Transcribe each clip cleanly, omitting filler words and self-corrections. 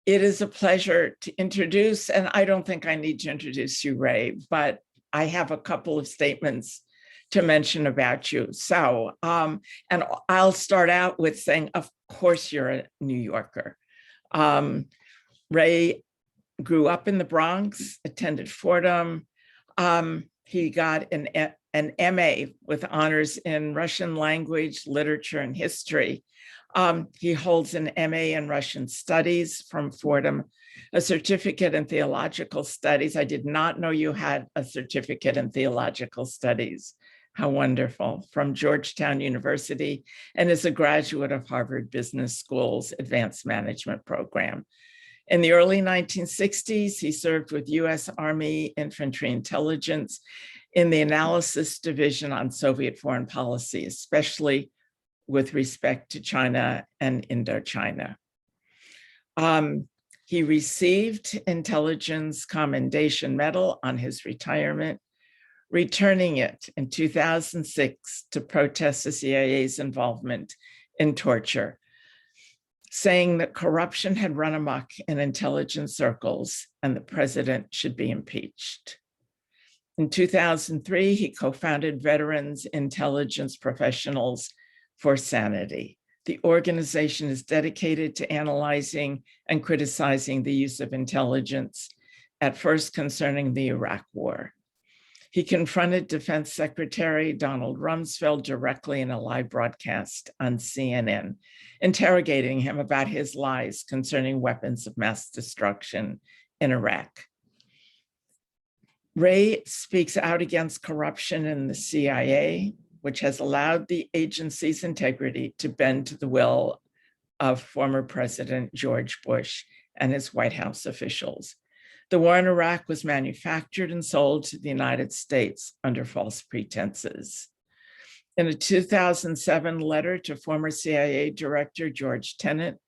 It is a pleasure to introduce, and I don't think I need to introduce you, Ray, but I have a couple of statements to mention about you. So, and I'll start out with saying, of course, you're a New Yorker. Ray grew up in the Bronx, attended Fordham. He got an MA with honors in Russian language, literature, and history. He holds an MA in Russian studies from Fordham, a certificate in theological studies. I did not know you had a certificate in theological studies. How wonderful, from Georgetown University, and is a graduate of Harvard Business School's Advanced Management Program. In the early 1960s, he served with US Army Infantry Intelligence in the Analysis Division on Soviet foreign policy, especially with respect to China and Indochina. He received Intelligence Commendation Medal on his retirement, returning it in 2006 to protest the CIA's involvement in torture, saying that corruption had run amok in intelligence circles and the president should be impeached. In 2003, he co-founded Veterans Intelligence Professionals for Sanity. The organization is dedicated to analyzing and criticizing the use of intelligence, at first concerning the Iraq War. He confronted Defense Secretary Donald Rumsfeld directly in a live broadcast on CNN, interrogating him about his lies concerning weapons of mass destruction in Iraq. Ray speaks out against corruption in the CIA, which has allowed the agency's integrity to bend to the will of former President George Bush and his White House officials. The war in Iraq was manufactured and sold to the United States under false pretenses. In a 2007 letter to former CIA Director George Tenet,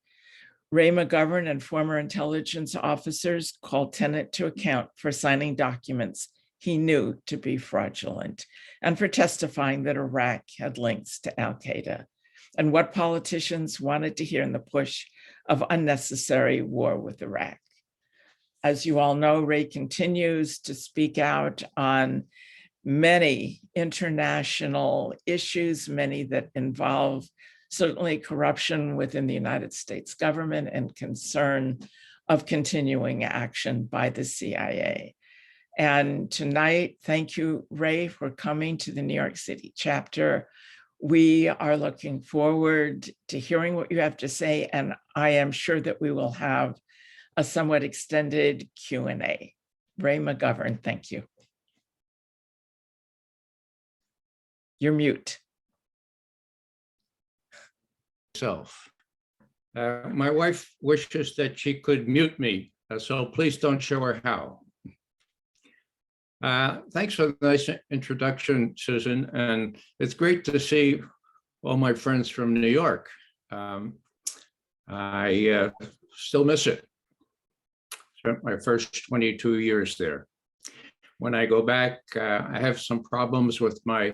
Ray McGovern and former intelligence officers called Tenet to account for signing documents he knew to be fraudulent and for testifying that Iraq had links to al-Qaeda, and what politicians wanted to hear in the push of unnecessary war with Iraq. As you all know, Ray continues to speak out on many international issues, many that involve certainly corruption within the United States government and concern of continuing action by the CIA. And tonight, thank you, Ray, for coming to the New York City chapter. We are looking forward to hearing what you have to say, and I am sure that we will have a somewhat extended Q&A. Ray McGovern, thank you. You're mute. My wife wishes that she could mute me, so please don't show her how. Thanks for the nice introduction, Susan, and it's great to see all my friends from New York. I still miss it. Spent my first 22 years there. When I go back, I have some problems with my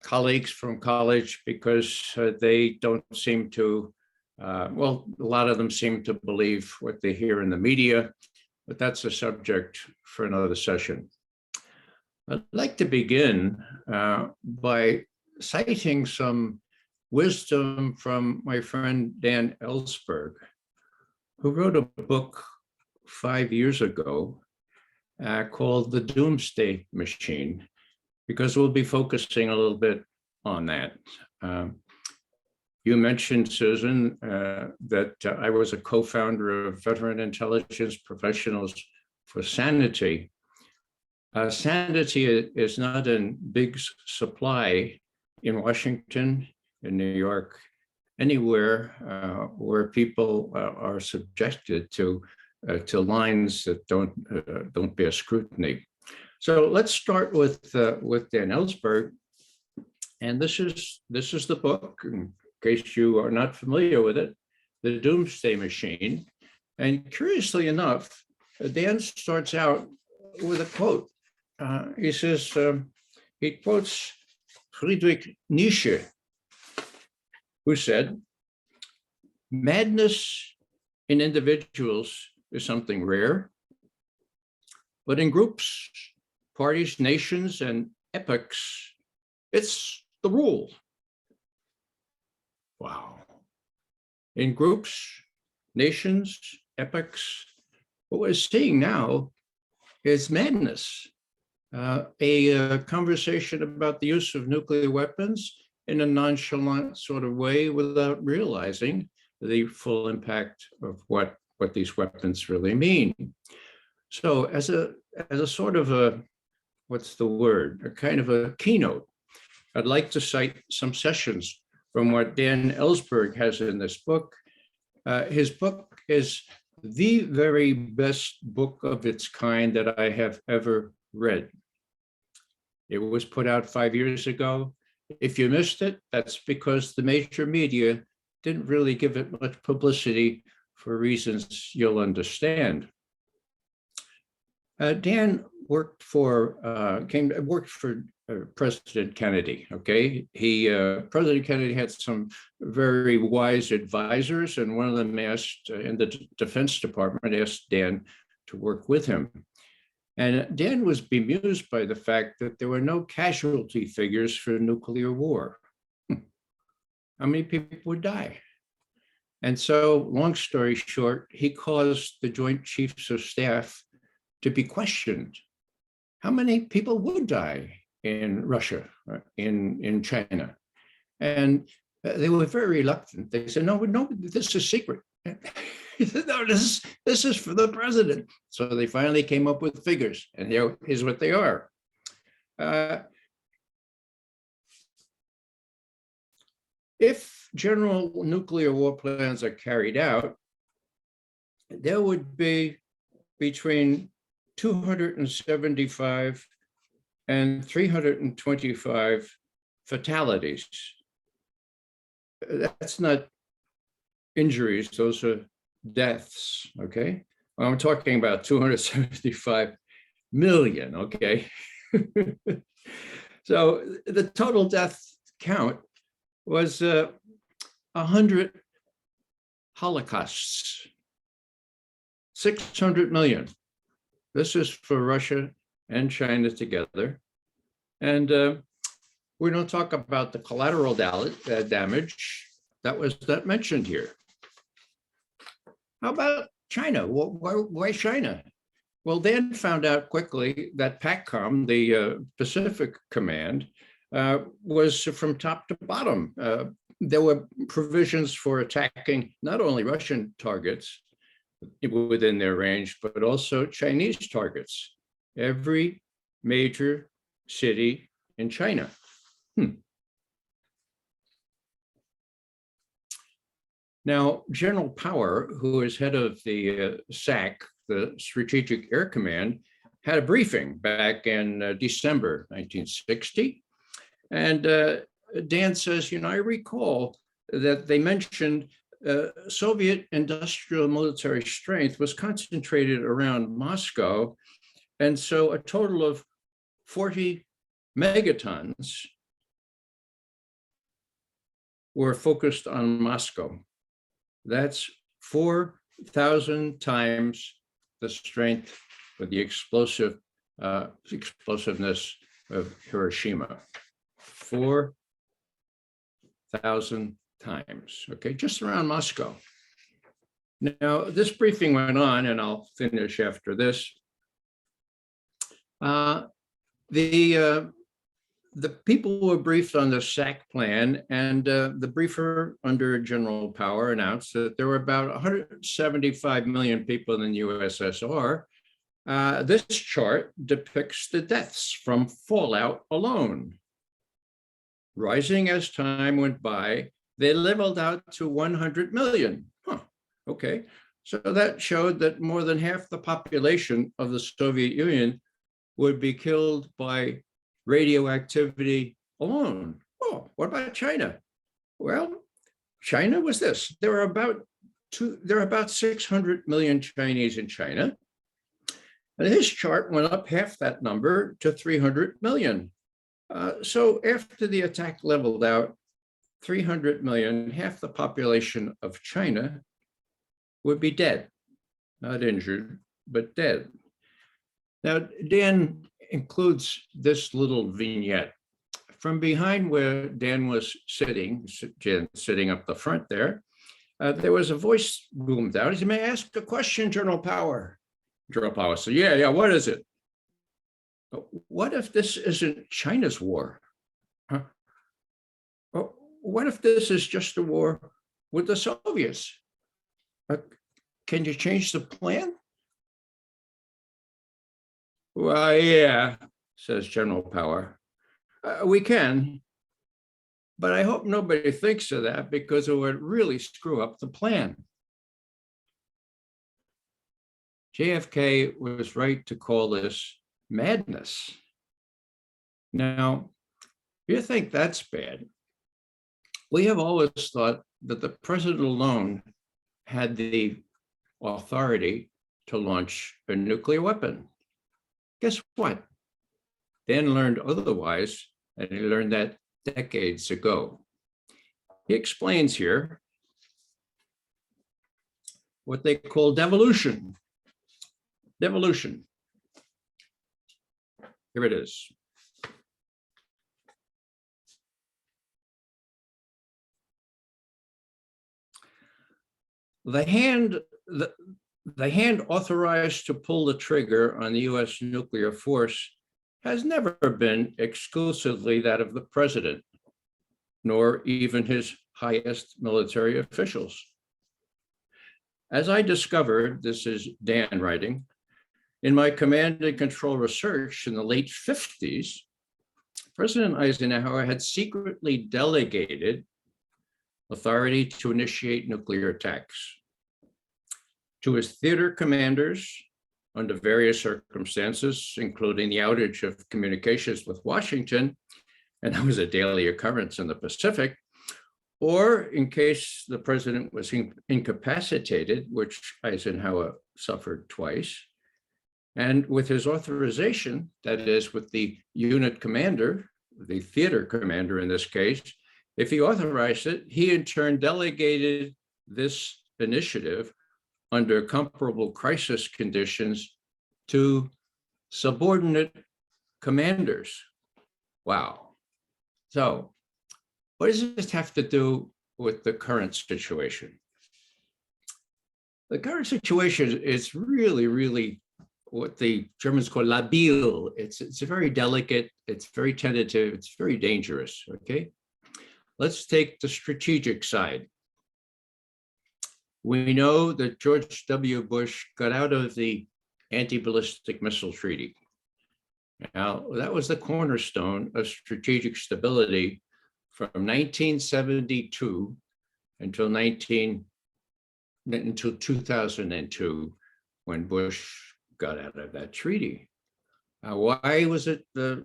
colleagues from college because they don't seem to, well, a lot of them seem to believe what they hear in the media, but that's a subject for another session. I'd like to begin by citing some wisdom from my friend Dan Ellsberg, who wrote a book 5 years ago called The Doomsday Machine, because we'll be focusing a little bit on that. You mentioned, Susan, that I was a co-founder of Veteran Intelligence Professionals for Sanity. Sanity is not in big supply in Washington, in New York, anywhere where people are subjected to lines that don't bear scrutiny. So let's start with Dan Ellsberg, and this is the book. In case you are not familiar with it, The Doomsday Machine. And curiously enough, Dan starts out with a quote. He says he quotes Friedrich Nietzsche who said, madness in individuals is something rare, but in groups, parties, nations, and epochs, it's the rule. Wow. In groups, nations, epochs, what we're seeing now is madness. A conversation about the use of nuclear weapons in a nonchalant sort of way without realizing the full impact of what these weapons really mean. So as a sort of a, what's the word, a kind of a keynote, I'd like to cite some sessions from what Dan Ellsberg has in this book. His book is the very best book of its kind that I have ever read. It was put out 5 years ago. If you missed it, that's because the major media didn't really give it much publicity for reasons you'll understand. Dan worked for President Kennedy. Okay, President Kennedy had some very wise advisors, and one of them asked in the Defense Department asked Dan to work with him. And Dan was bemused by the fact that there were no casualty figures for nuclear war. How many people would die? And so, long story short, he caused the Joint Chiefs of Staff to be questioned. How many people would die in Russia, in China? And they were very reluctant. They said, no, this is secret. He said, no, this is for the president. So they finally came up with figures, and here's what they are. If general nuclear war plans are carried out, there would be between 275 and 325 fatalities. That's not injuries, those are deaths, okay? I'm talking about 275 million, okay? So the total death count was 100 holocausts, 600 million. This is for Russia and China together. And we don't talk about the collateral damage that was not mentioned here. How about China? Why China? Well, Dan found out quickly that PACOM, the Pacific Command, was from top to bottom. There were provisions for attacking not only Russian targets within their range, but also Chinese targets. Every major city in China. Now, General Power, who is head of the SAC, the Strategic Air Command, had a briefing back in December 1960. And Dan says, I recall that they mentioned Soviet industrial military strength was concentrated around Moscow. And so a total of 40 megatons were focused on Moscow. That's 4,000 times the strength or the explosiveness of Hiroshima. 4,000 times, okay, just around Moscow. Now, this briefing went on, and I'll finish after this. The people were briefed on the SAC plan, and the briefer under General Power announced that there were about 175 million people in the USSR. This chart depicts the deaths from fallout alone. Rising as time went by, they leveled out to 100 million. Okay, so that showed that more than half the population of the Soviet Union would be killed by radioactivity alone. Oh, what about China? Well, China was this. There are about 600 million Chinese in China. And his chart went up half that number to 300 million. So after the attack leveled out, 300 million, half the population of China, would be dead, not injured, but dead. Now, Dan includes this little vignette. From behind where Dan was sitting, sitting up the front there was a voice boomed out. He said, "May I ask a question, General Power?" General Power said, yeah, what is it? What if this isn't China's war? Huh? What if this is just a war with the Soviets? Can you change the plan? Well, yeah, says General Power. We can, but I hope nobody thinks of that because it would really screw up the plan. JFK was right to call this madness. Now, if you think that's bad, we have always thought that the president alone had the authority to launch a nuclear weapon. Guess what? Dan learned otherwise, and he learned that decades ago. He explains here what they call devolution. Devolution. Here it is. The hand authorized to pull the trigger on the US nuclear force has never been exclusively that of the president, nor even his highest military officials. As I discovered, this is Dan writing, in my command and control research in the late 50s, President Eisenhower had secretly delegated authority to initiate nuclear attacks to his theater commanders under various circumstances, including the outage of communications with Washington, and that was a daily occurrence in the Pacific, or in case the president was incapacitated, which Eisenhower suffered twice. And with his authorization, that is with the unit commander, the theater commander in this case, if he authorized it, he in turn delegated this initiative under comparable crisis conditions to subordinate commanders. Wow. So what does this have to do with the current situation? The current situation is really what the Germans call labil. It's very delicate, it's very tentative, it's very dangerous, okay? Let's take the strategic side. We know that George W. Bush got out of the anti-ballistic missile treaty. Now, that was the cornerstone of strategic stability from 1972 until 2002, when Bush got out of that treaty. Why was it the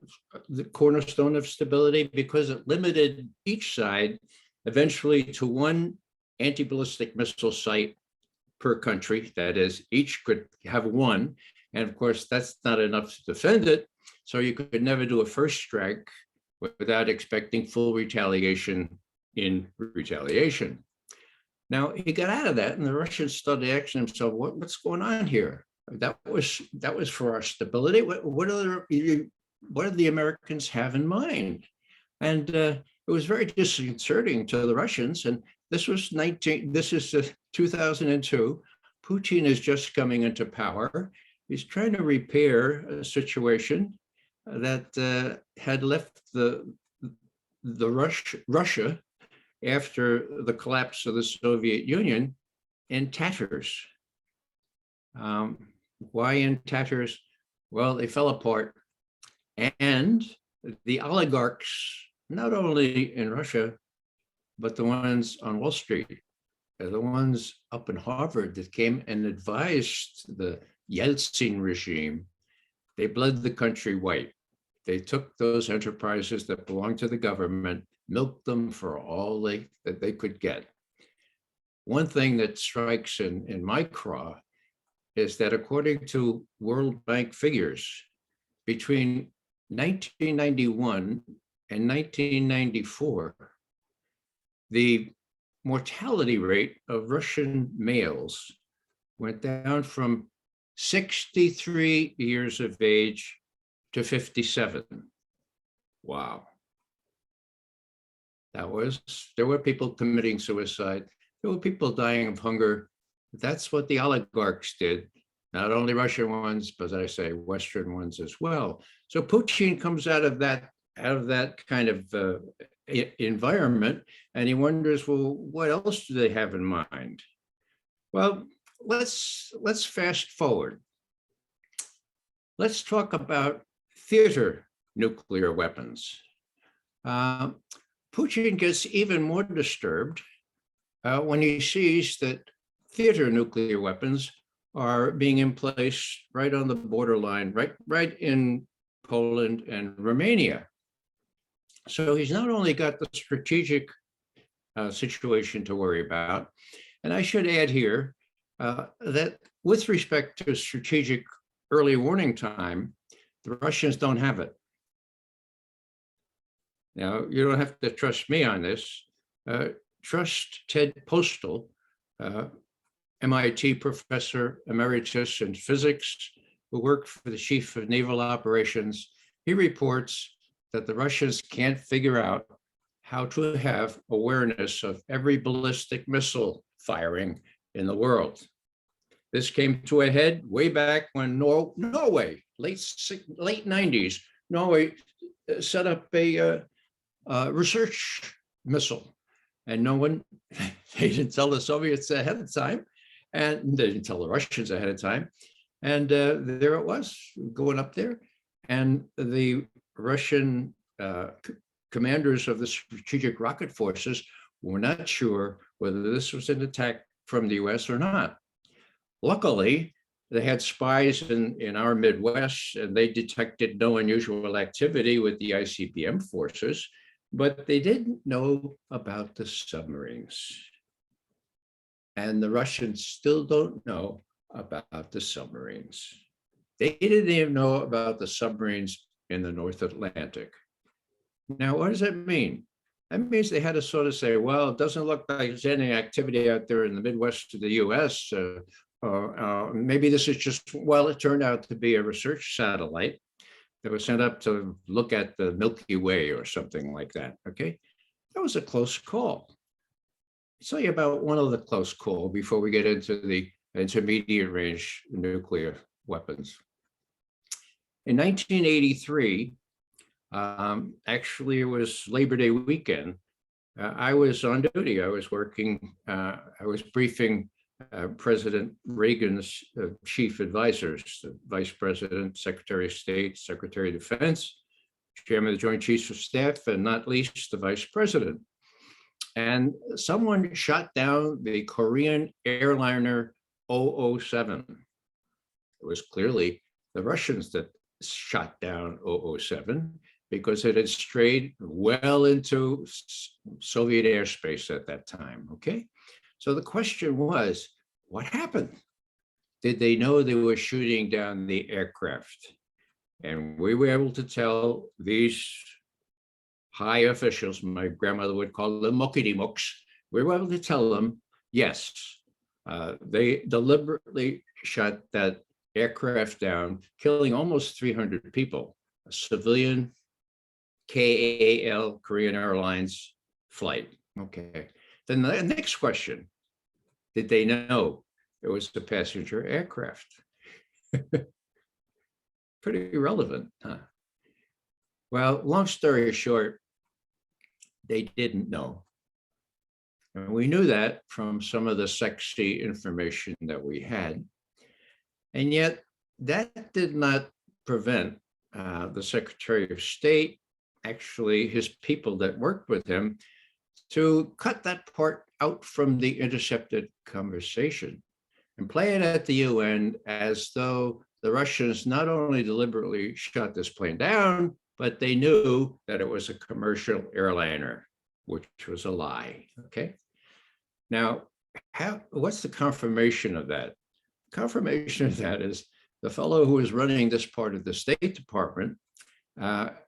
cornerstone of stability? Because it limited each side eventually to one anti-ballistic missile site per country. That is, each could have one. And of course, that's not enough to defend it. So you could never do a first strike without expecting full retaliation in retaliation. Now, he got out of that, and the Russians started asking themselves, what's going on here? That was for our stability. What do the Americans have in mind? And it was very disconcerting to the Russians. And this is 2002. Putin is just coming into power. He's trying to repair a situation that had left Russia after the collapse of the Soviet Union in tatters. Why in tatters? Well, they fell apart. And the oligarchs, not only in Russia, but the ones on Wall Street, the ones up in Harvard that came and advised the Yeltsin regime, they bled the country white. They took those enterprises that belonged to the government, milked them for all that they could get. One thing that strikes in my craw is that according to World Bank figures, between 1991 and 1994, the mortality rate of Russian males went down from 63 years of age to 57. Wow. There were people committing suicide. There were people dying of hunger. That's what the oligarchs did. Not only Russian ones, but as I say, Western ones as well. So Putin comes out of that kind of environment, and he wonders, well, what else do they have in mind? Well, let's fast forward. Let's talk about theater nuclear weapons. Putin gets even more disturbed when he sees that theater nuclear weapons are being in place right on the borderline, right in Poland and Romania. So he's not only got the strategic situation to worry about, and I should add here that with respect to strategic early warning time, the Russians don't have it. Now, you don't have to trust me on this. Trust Ted Postal, MIT professor emeritus in physics, who worked for the chief of naval operations. He reports that the Russians can't figure out how to have awareness of every ballistic missile firing in the world. This came to a head way back when Norway, late 90s, Norway set up a research missile, and they didn't tell the Soviets ahead of time, and they didn't tell the Russians ahead of time, and there it was going up there, and the Russian commanders of the strategic rocket forces were not sure whether this was an attack from the US or not. Luckily, they had spies in our Midwest, and they detected no unusual activity with the ICBM forces, but they didn't know about the submarines. And the Russians still don't know about the submarines. They didn't even know about the submarines in the North Atlantic. Now, what does that mean? That means they had to sort of say, well, it doesn't look like there's any activity out there in the Midwest of the US. Maybe this is just, well, it turned out to be a research satellite that was sent up to look at the Milky Way or something like that, okay? That was a close call. I'll tell you about one other close call before we get into the intermediate range nuclear weapons. In 1983, actually it was Labor Day weekend, I was on duty. I was working, I was briefing President Reagan's chief advisors, the Vice President, Secretary of State, Secretary of Defense, Chairman of the Joint Chiefs of Staff, and not least the Vice President. And someone shot down the Korean airliner 007. It was clearly the Russians that shot down 007 because it had strayed well into Soviet airspace at that time, okay? So the question was, what happened? Did they know they were shooting down the aircraft? And we were able to tell these high officials, my grandmother would call them muckety-mucks, we were able to tell them, yes, they deliberately shot that aircraft down, killing almost 300 people, a civilian KAL, Korean Airlines flight. Okay. Then the next question, did they know it was a passenger aircraft? Pretty relevant, huh? Well, long story short, they didn't know. And we knew that from some of the sexy information that we had. And yet that did not prevent the Secretary of State, actually his people that worked with him, to cut that part out from the intercepted conversation and play it at the UN as though the Russians not only deliberately shot this plane down, but they knew that it was a commercial airliner, which was a lie, okay? Now, what's the confirmation of that? Confirmation of that is the fellow who was running this part of the State Department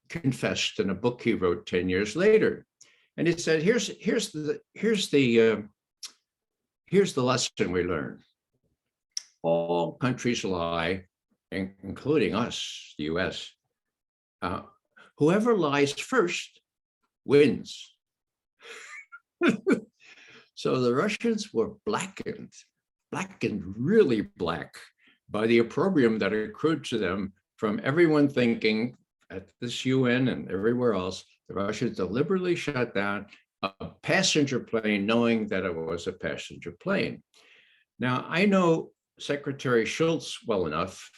confessed in a book he wrote 10 years later. And it said, here's the lesson we learned. All countries lie, including us, the US. Whoever lies first wins. So the Russians were blackened really black by the opprobrium that accrued to them from everyone thinking at this UN and everywhere else, the Russians deliberately shut down a passenger plane knowing that it was a passenger plane. Now, I know Secretary Shultz well enough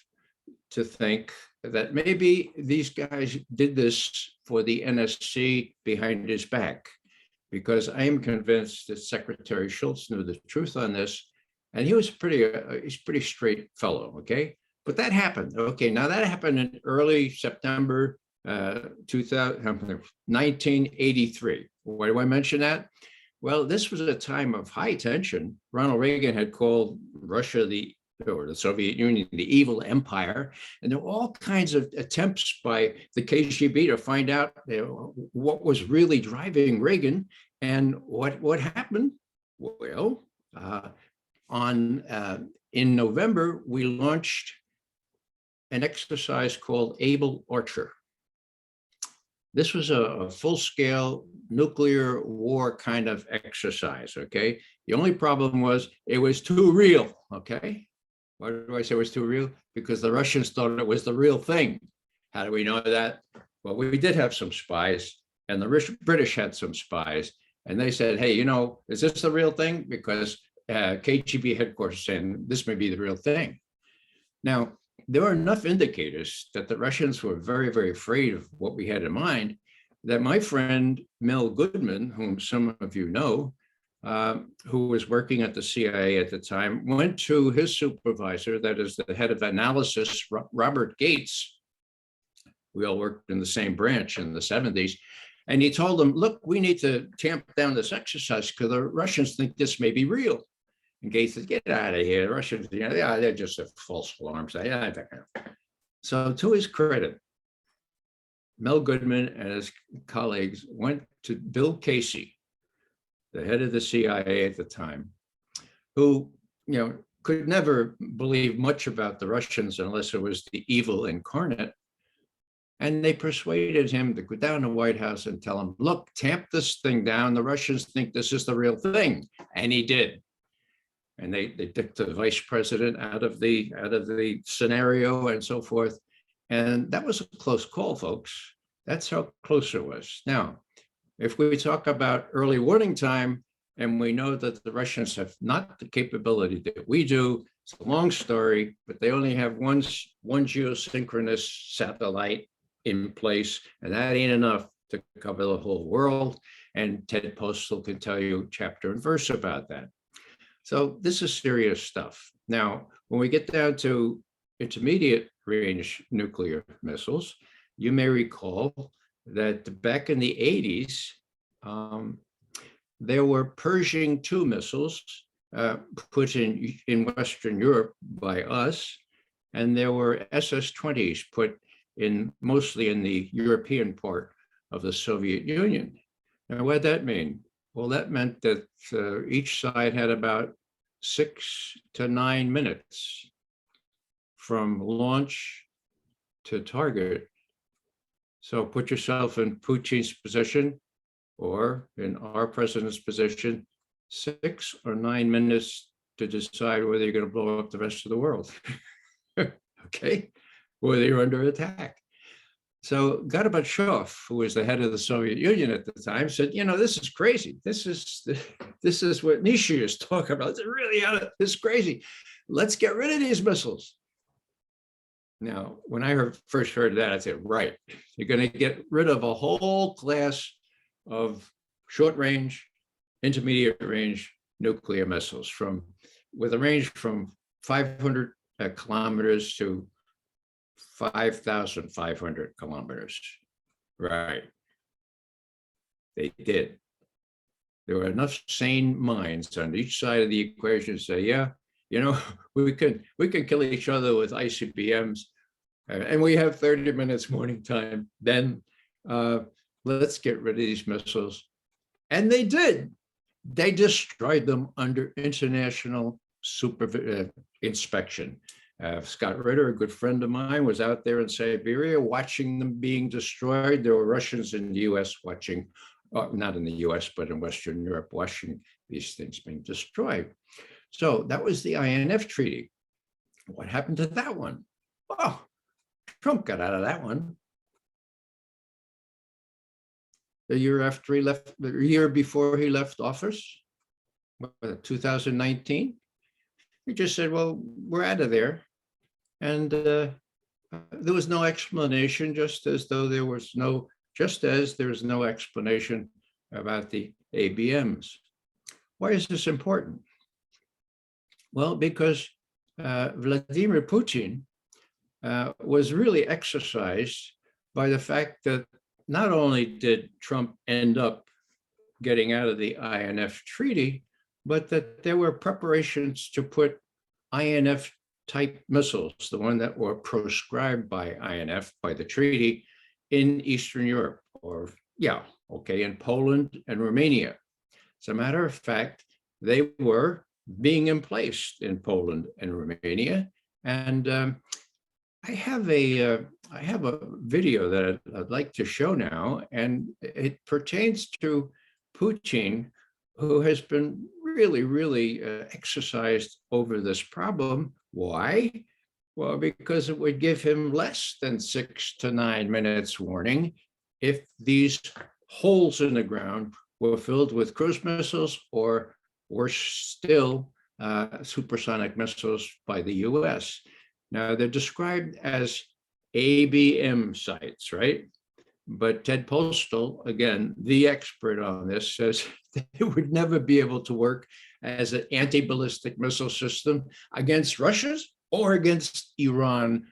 to think that maybe these guys did this for the NSC behind his back, because I am convinced that Secretary Shultz knew the truth on this, and he's pretty straight fellow, okay? But that happened, okay? Now that happened in early September 1983. Why do I mention that? Well, this was a time of high tension. Ronald Reagan had called Russia the Soviet Union the evil empire, and there were all kinds of attempts by the KGB to find out what was really driving Reagan. And what happened? Well, in November, we launched an exercise called Able Archer. This was a full-scale nuclear war kind of exercise, okay? The only problem was it was too real, okay? Why do I say it was too real? Because the Russians thought it was the real thing. How do we know that? Well, we did have some spies, and the British had some spies, and they said, hey, is this the real thing? Because KGB headquarters saying this may be the real thing. Now, there were enough indicators that the Russians were very, very afraid of what we had in mind, that my friend Mel Goodman, whom some of you know, who was working at the CIA at the time, went to his supervisor, that is the head of analysis, Robert Gates. We all worked in the same branch in the 70s. And he told them, look, we need to tamp down this exercise because the Russians think this may be real. And Gates said, get out of here. The Russians, they're just a false alarms. So to his credit, Mel Goodman and his colleagues went to Bill Casey, the head of the CIA at the time, who could never believe much about the Russians unless it was the evil incarnate. And they persuaded him to go down to the White House and tell him, look, tamp this thing down. The Russians think this is the real thing. And he did. And they took the vice president out of the scenario and so forth. And that was a close call, folks. That's how close it was. Now, if we talk about early warning time, and we know that the Russians have not the capability that we do, it's a long story, but they only have one geosynchronous satellite in place, and that ain't enough to cover the whole world. And Ted Postal can tell you chapter and verse about that. So this is serious stuff. Now, when we get down to intermediate range nuclear missiles, you may recall that back in the 80s, there were Pershing II missiles put in Western Europe by us, and there were SS-20s put in mostly in the European part of the Soviet Union. Now, what did that mean? Well, that meant that each side had about 6 to 9 minutes from launch to target. So put yourself in Putin's position, or in our president's position, 6 or 9 minutes to decide whether you're going to blow up the rest of the world. Okay, whether you're under attack. So Gorbachev, who was the head of the Soviet Union at the time, said, this is crazy. This is what Nietzsche is talking about. It's really this is crazy. Let's get rid of these missiles. Now, when I first heard that, I said, right, you're going to get rid of a whole class of short range, intermediate range nuclear missiles with a range from 500 kilometers to 5,500 kilometers. Right. They did. There were enough sane minds on each side of the equation to say, yeah, we can kill each other with ICBMs, and we have 30 minutes morning time. Then let's get rid of these missiles And they did. They destroyed them under international inspection. Scott Ritter, a good friend of mine, was out there in Siberia watching them being destroyed. There were Russians in the US watching, not in the US, but in Western Europe, watching these things being destroyed. So that was the INF Treaty. What happened to that one? Oh, Trump got out of that one. The year after he left, the year before he left office, 2019, he just said, well, we're out of there. And there was no explanation, just as there's no explanation about the ABMs. Why is this important? Well, because Vladimir Putin was really exercised by the fact that not only did Trump end up getting out of the INF Treaty, but that there were preparations to put INF-type missiles, the one that were proscribed by INF, by the treaty, in Eastern Europe, in Poland and Romania. As a matter of fact, they were being emplaced in Poland and Romania. And I have a video that I'd like to show now, and it pertains to Putin, who has been really exercised over this problem. Why? Well, because it would give him less than 6 to 9 minutes warning if these holes in the ground were filled with cruise missiles, or worse still, supersonic missiles by the US. Now, they're described as ABM sites, right? But Ted Postal, again, the expert on this, says it would never be able to work as an anti-ballistic missile system against Russia's or against Iran,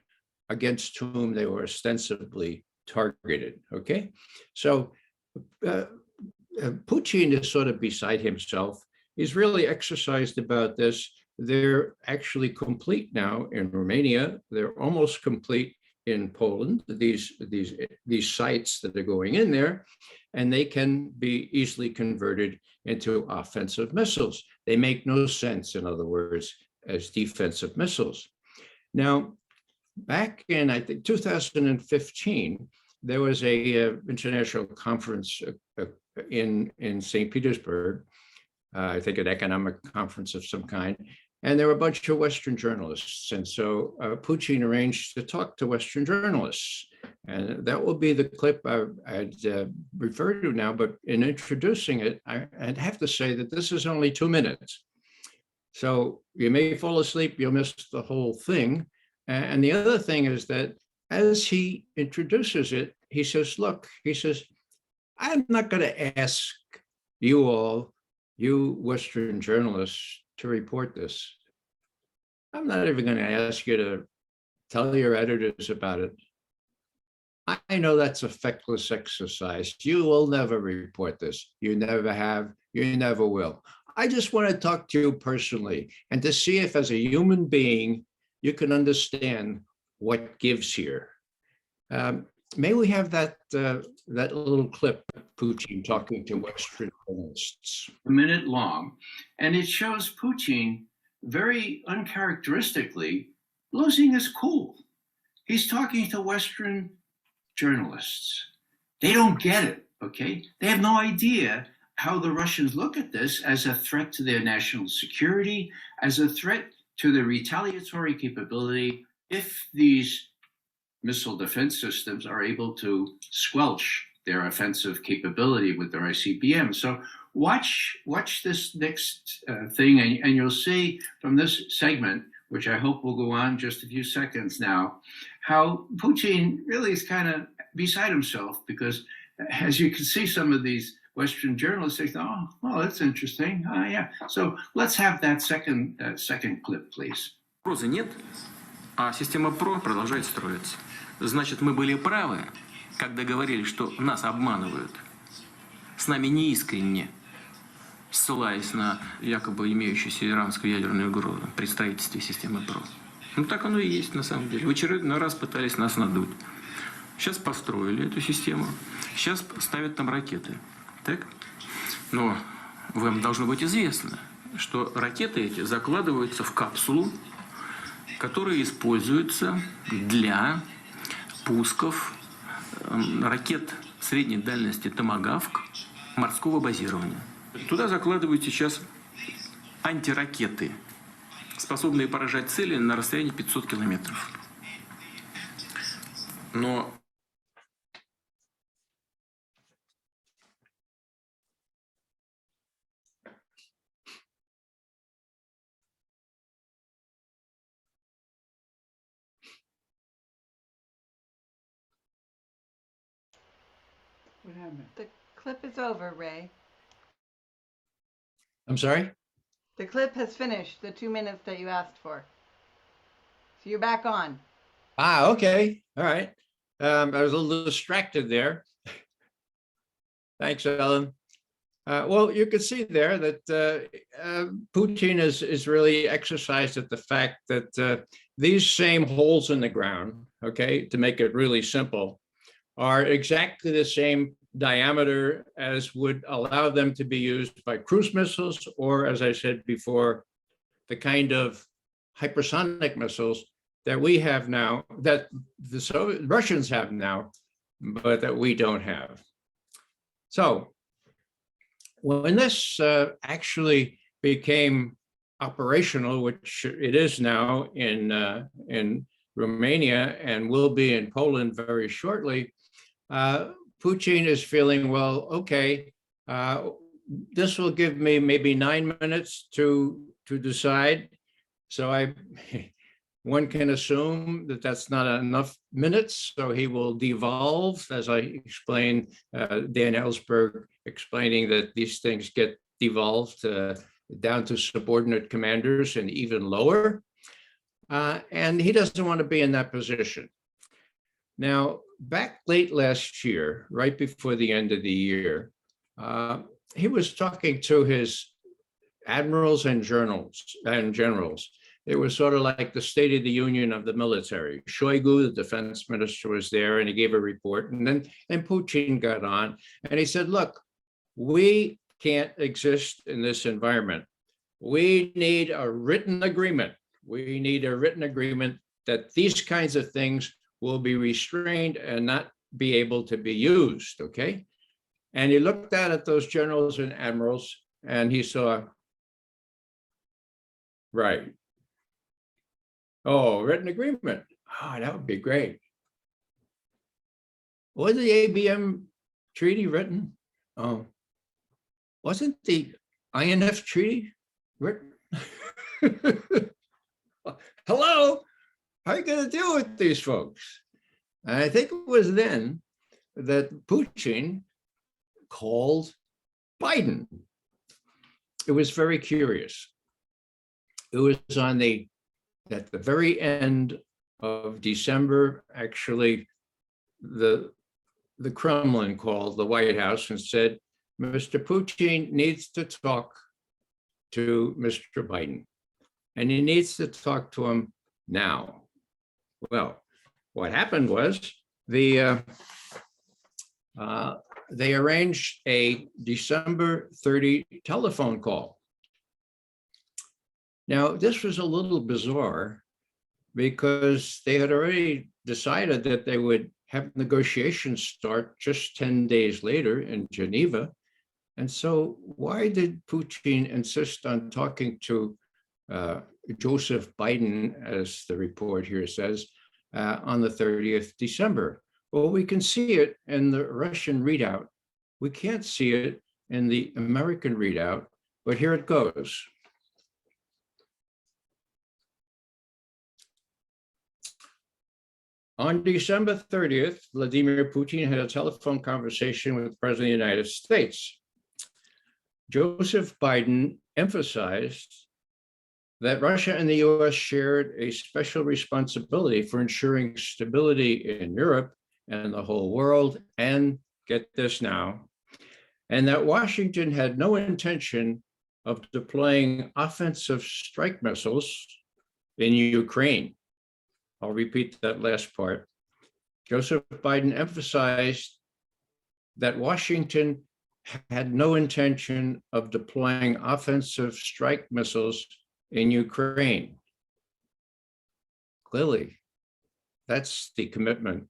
against whom they were ostensibly targeted, okay? So Putin is sort of beside himself. He's really exercised about this. They're actually complete now in Romania. They're almost complete in Poland, these sites that are going in there, and they can be easily converted into offensive missiles. They make no sense, in other words, as defensive missiles. Now, back in, I think, 2015, there was a international conference in St. Petersburg, I think an economic conference of some kind, and there were a bunch of Western journalists. And so Putin arranged to talk to Western journalists. And that will be the clip I'd refer to now, but in introducing it, I'd have to say that this is only 2 minutes. So you may fall asleep, you'll miss the whole thing. And the other thing is that as he introduces it, he says, look, he says, I'm not going to ask you all, you Western journalists, to report this. I'm not even going to ask you to tell your editors about it. I know that's a feckless exercise. You will never report this. You never have, you never will. I just want to talk to you personally and to see if, as a human being, you can understand what gives here. May we have that little clip of Putin talking to Western journalists? A minute long, and it shows Putin very uncharacteristically losing his cool. He's talking to Western journalists. They don't get it, okay? They have no idea how the Russians look at this as a threat to their national security, as a threat to the retaliatory capability if these missile defense systems are able to squelch their offensive capability with their ICBM. So watch this next thing, and you'll see from this segment, which I hope will go on just a few seconds now, how Putin really is kind of beside himself, because as you can see, some of these Western journalists say, oh, well, that's interesting. Yeah. So let's have that second clip, please. Угрозы нет, а система ПРО продолжает строиться. Значит, мы были правы, когда говорили, что нас обманывают. С нами неискренне, ссылаясь на якобы имеющуюся иранскую ядерную угрозу при строительстве системы ПРО. Ну так оно и есть на самом деле. В очередной раз пытались нас надуть. Сейчас построили эту систему, сейчас ставят там ракеты. Так? Но вам должно быть известно, что ракеты эти закладываются в капсулу, которая используется для пусков ракет средней дальности «Томагавк» морского базирования. Туда закладывают сейчас антиракеты, способные поражать цели на расстоянии 500 километров. Но What happened? The clip is over, Ray. I'm sorry? The clip has finished the 2 minutes that you asked for. So you're back on. Ah, okay. All right. I was a little distracted there. Thanks, Ellen. Well, you can see there that Putin is really exercised at the fact that these same holes in the ground, okay, to make it really simple, are exactly the same diameter as would allow them to be used by cruise missiles, or, as I said before, the kind of hypersonic missiles that we have now, that the Russians have now, but that we don't have. So when this actually became operational, which it is now in Romania and will be in Poland very shortly, Putin is feeling, well, okay, this will give me maybe 9 minutes to decide. So one can assume that that's not enough minutes, so he will devolve, as I explained, Dan Ellsberg explaining that these things get devolved down to subordinate commanders and even lower. And he doesn't want to be in that position. Now, back late last year, right before the end of the year, he was talking to his admirals and generals. It was sort of like the State of the Union of the military. Shoigu, the defense minister, was there and he gave a report. And then Putin got on and he said, look, we can't exist in this environment. We need a written agreement. We need a written agreement that these kinds of things will be restrained and not be able to be used, okay? And he looked out at those generals and admirals and he saw, right. Oh, written agreement. Oh, that would be great. Was the ABM treaty written? Oh, wasn't the INF treaty written? Hello, how are you going to deal with these folks? And I think it was then that Putin called Biden. It was very curious. It was at the very end of December, actually, the Kremlin called the White House and said, Mr. Putin needs to talk to Mr. Biden, and he needs to talk to him now. Well, what happened was they arranged a December 30 telephone call. Now, this was a little bizarre because they had already decided that they would have negotiations start just 10 days later in Geneva. And so why did Putin insist on talking to Joseph Biden, as the report here says, on the 30th December? Well, we can see it in the Russian readout. We can't see it in the American readout, but here it goes. On December 30th, Vladimir Putin had a telephone conversation with the President of the United States. Joseph Biden emphasized that Russia and the US shared a special responsibility for ensuring stability in Europe and the whole world, and get this now, and that Washington had no intention of deploying offensive strike missiles in Ukraine. I'll repeat that last part. Joseph Biden emphasized that Washington had no intention of deploying offensive strike missiles in Ukraine. Clearly, that's the commitment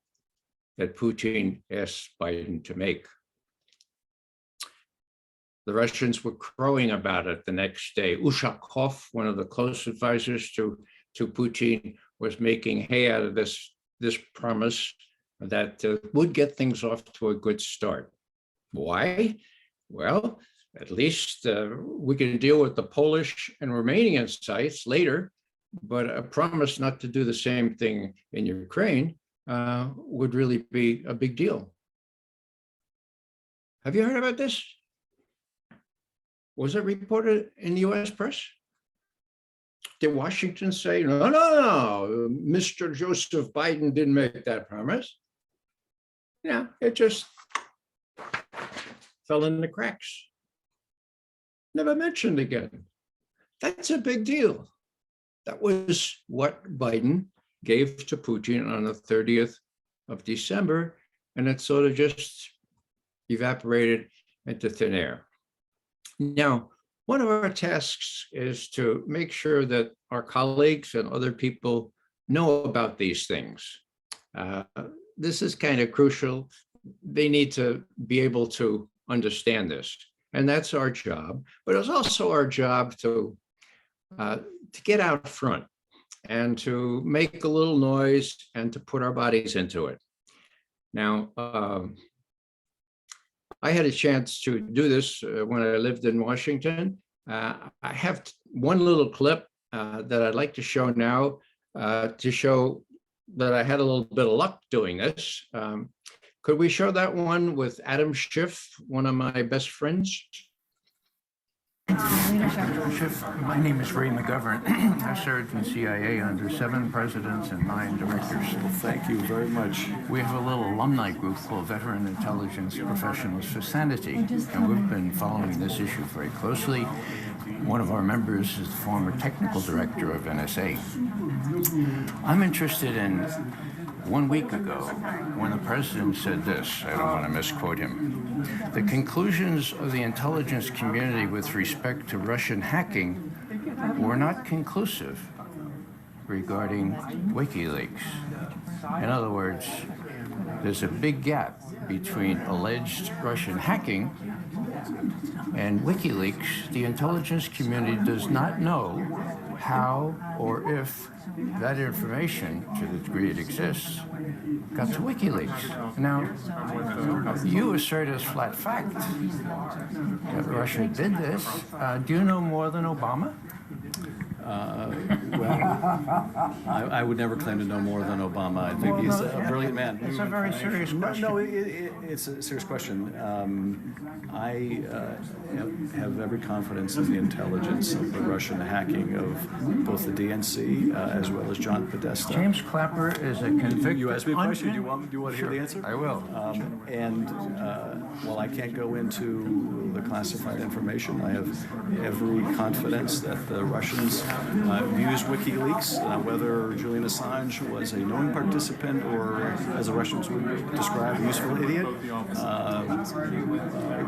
that Putin asked Biden to make. The Russians were crowing about it the next day. Ushakov, one of the close advisors to Putin, was making hay out of this promise that would get things off to a good start. Why? Well, at least we can deal with the Polish and Romanian sites later, but a promise not to do the same thing in Ukraine would really be a big deal. Have you heard about this? Was it reported in the US press? Did Washington say, no, Mr. Joseph Biden didn't make that promise? Yeah, it just fell in the cracks. Never mentioned again. That's a big deal. That was what Biden gave to Putin on the 30th of December, and it sort of just evaporated into thin air. Now, one of our tasks is to make sure that our colleagues and other people know about these things. This is kind of crucial. They need to be able to understand this, and that's our job. But it's also our job to get out front and to make a little noise and to put our bodies into it. Now, I had a chance to do this when I lived in Washington. I have one little clip that I'd like to show now to show that I had a little bit of luck doing this. Could we show that one with Adam Schiff, one of my best friends? Schiff, my name is Ray McGovern. I served in CIA under 7 presidents and 9 directors. Well, thank you very much. We have a little alumni group called Veteran Intelligence Professionals for Sanity, and we've been following this issue very closely. One of our members is the former technical director of NSA. I'm interested in 1 week ago when the president said this, I don't want to misquote him. The conclusions of the intelligence community with respect to Russian hacking were not conclusive regarding WikiLeaks. In other words, there's a big gap between alleged Russian hacking and WikiLeaks. The intelligence community does not know how or if that information, to the degree it exists, got to WikiLeaks. Now, you assert as flat fact that Russia did this. Do you know more than Obama? I would never claim to know more than Obama. I think he's a brilliant man. It's a very serious question. No, it's a serious question. I have every confidence in the intelligence of the Russian hacking of both the DNC as well as John Podesta. James Clapper is a convicted... You asked me a question. Do you want to hear the answer? I will. While I can't go into the classified information, I have every confidence that the Russians used WikiLeaks, whether Julian Assange was a knowing participant or, as the Russians would describe, a useful idiot.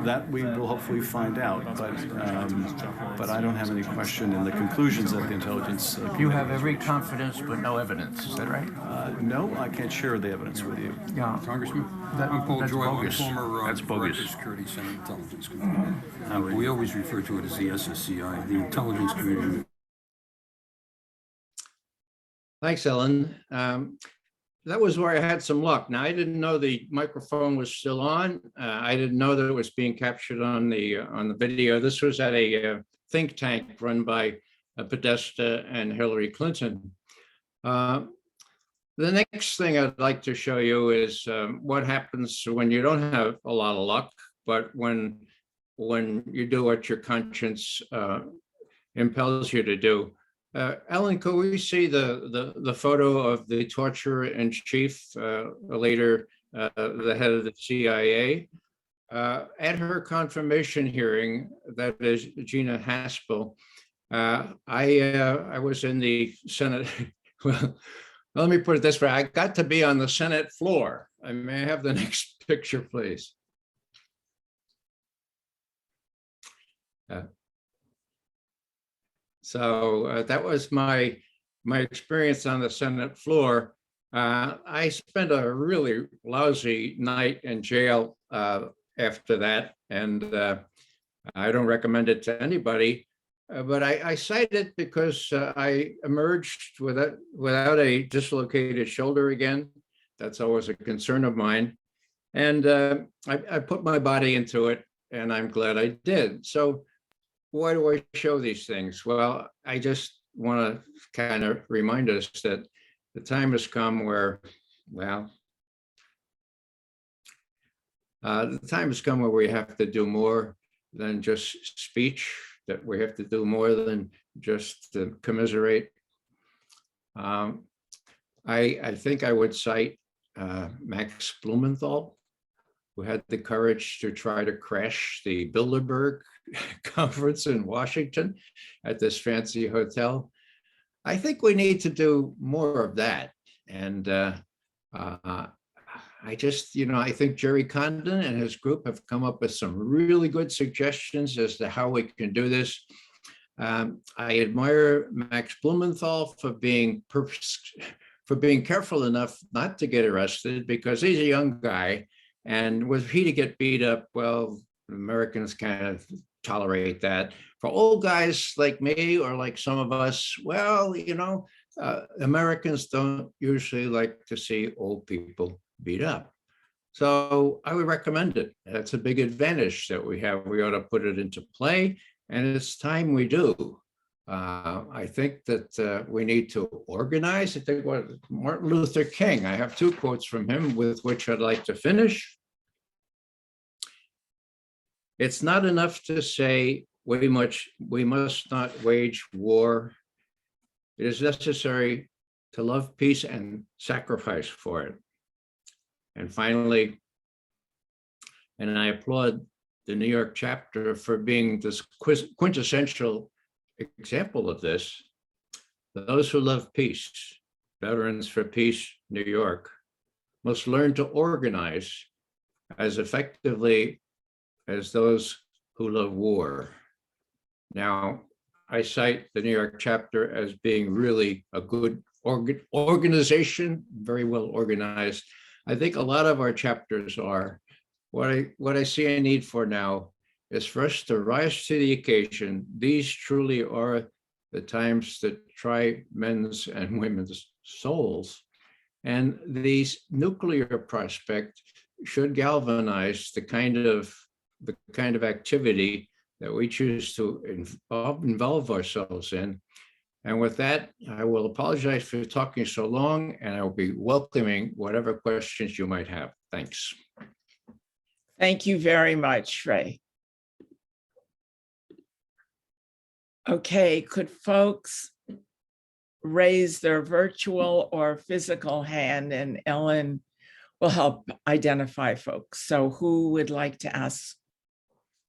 That we will hopefully find out, but I don't have any question in the conclusions of the intelligence. You have every confidence but no evidence, is that right? No, I can't share the evidence with you. Yeah. Congressman, I'm Paul that's Joy. I'm bogus. former That's bogus. Director of Security Senate Intelligence Committee. We always refer to it as the SSCI, the intelligence community. Thanks, Ellen. That was where I had some luck. Now, I didn't know the microphone was still on. I didn't know that it was being captured on the video. This was at a think tank run by Podesta and Hillary Clinton. The next thing I'd like to show you is what happens when you don't have a lot of luck, but when you do what your conscience impels you to do. Ellen, could we see the photo of the torturer in chief, later the head of the CIA? At her confirmation hearing, that is Gina Haspel, I was in the Senate. Well, let me put it this way. I got to be on the Senate floor. I may have the next picture, please. So that was my experience on the Senate floor. I spent a really lousy night in jail after that, and I don't recommend it to anybody. But I cite it because I emerged without a dislocated shoulder again. That's always a concern of mine. And I put my body into it, and I'm glad I did. So why do I show these things? Well, I just want to kind of remind us that the time has come where, well, the time has come where we have to do more than just speech, that we have to do more than just to commiserate. I think I would cite Max Blumenthal, who had the courage to try to crash the Bilderberg conference in Washington at this fancy hotel. I think we need to do more of that. And I just, I think Jerry Condon and his group have come up with some really good suggestions as to how we can do this. I admire Max Blumenthal for being careful enough not to get arrested, because he's a young guy, and was he to get beat up, well, Americans kind of tolerate that. For old guys like me or like some of us, well, Americans don't usually like to see old people beat up. So I would recommend it. That's a big advantage that we have. We ought to put it into play, and it's time we do. I think that we need to organize. I think what Martin Luther King, I have two quotes from him with which I'd like to finish. It's not enough to say we must not wage war. It is necessary to love peace and sacrifice for it. And finally, and I applaud the New York chapter for being this quintessential example of this, those who love peace, Veterans for Peace, New York, must learn to organize as effectively as those who love war. Now, I cite the New York chapter as being really a good organization, very well organized. I think a lot of our chapters are. What I see a need for now is for us to rise to the occasion. These truly are the times that try men's and women's souls. And these nuclear prospect should galvanize the kind of activity that we choose to involve ourselves in. And with that, I will apologize for talking so long, and I will be welcoming whatever questions you might have. Thanks. Thank you very much, Ray. Okay, could folks raise their virtual or physical hand, and Ellen will help identify folks. So who would like to ask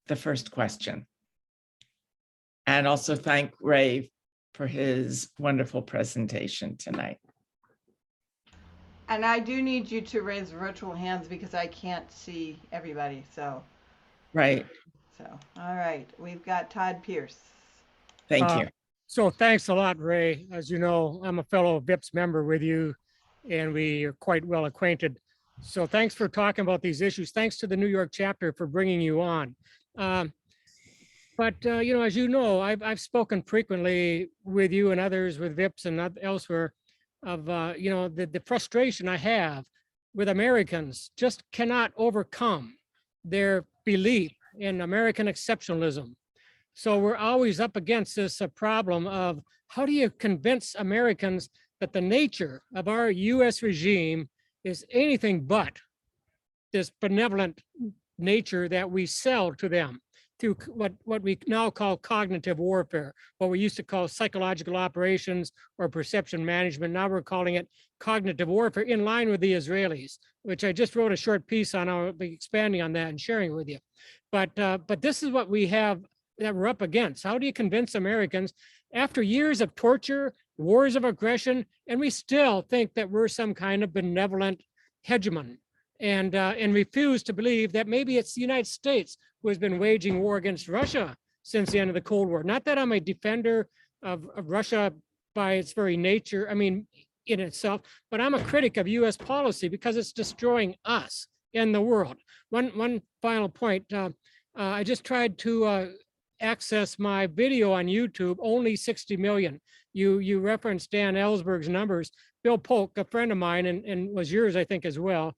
the first question? And also thank Ray for his wonderful presentation tonight. And I do need you to raise virtual hands because I can't see everybody. So, Right. All right, we've got Todd Pierce. Thank you. So thanks a lot, Ray. As you know, I'm a fellow VIPS member with you, and we are quite well acquainted. So thanks for talking about these issues. Thanks to the New York chapter for bringing you on. But as you know, I've spoken frequently with you and others with VIPS and elsewhere of, the frustration I have with Americans just cannot overcome their belief in American exceptionalism. So we're always up against this problem of how do you convince Americans that the nature of our US regime is anything but this benevolent nature that we sell to them through what we now call cognitive warfare, what we used to call psychological operations or perception management. Now we're calling it cognitive warfare, in line with the Israelis, which I just wrote a short piece on. I'll be expanding on that and sharing it with you. But this is what we have that we're up against. How do you convince Americans after years of torture, wars of aggression, and we still think that we're some kind of benevolent hegemon, and refuse to believe that maybe it's the United States who has been waging war against Russia since the end of the Cold War. Not that I'm a defender of Russia by its very nature, I mean, in itself, but I'm a critic of US policy because it's destroying us and the world. One final point, I just tried to access my video on YouTube, only 60 million. You referenced Dan Ellsberg's numbers. Bill Polk, a friend of mine, and was yours, I think, as well.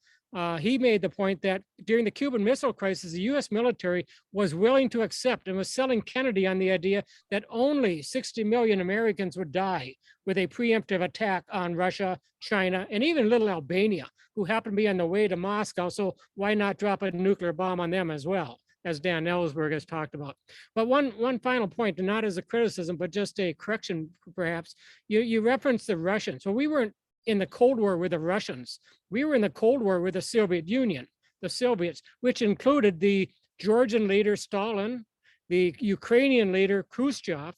He made the point that during the Cuban Missile Crisis, the US military was willing to accept and was selling Kennedy on the idea that only 60 million Americans would die with a preemptive attack on Russia, China, and even little Albania, who happened to be on the way to Moscow. So why not drop a nuclear bomb on them as well, as Dan Ellsberg has talked about. But one final point, and not as a criticism, but just a correction, perhaps. You referenced the Russians. Well, we weren't in the Cold War with the Russians. We were in the Cold War with the Soviet Union, the Soviets, which included the Georgian leader Stalin, the Ukrainian leader Khrushchev.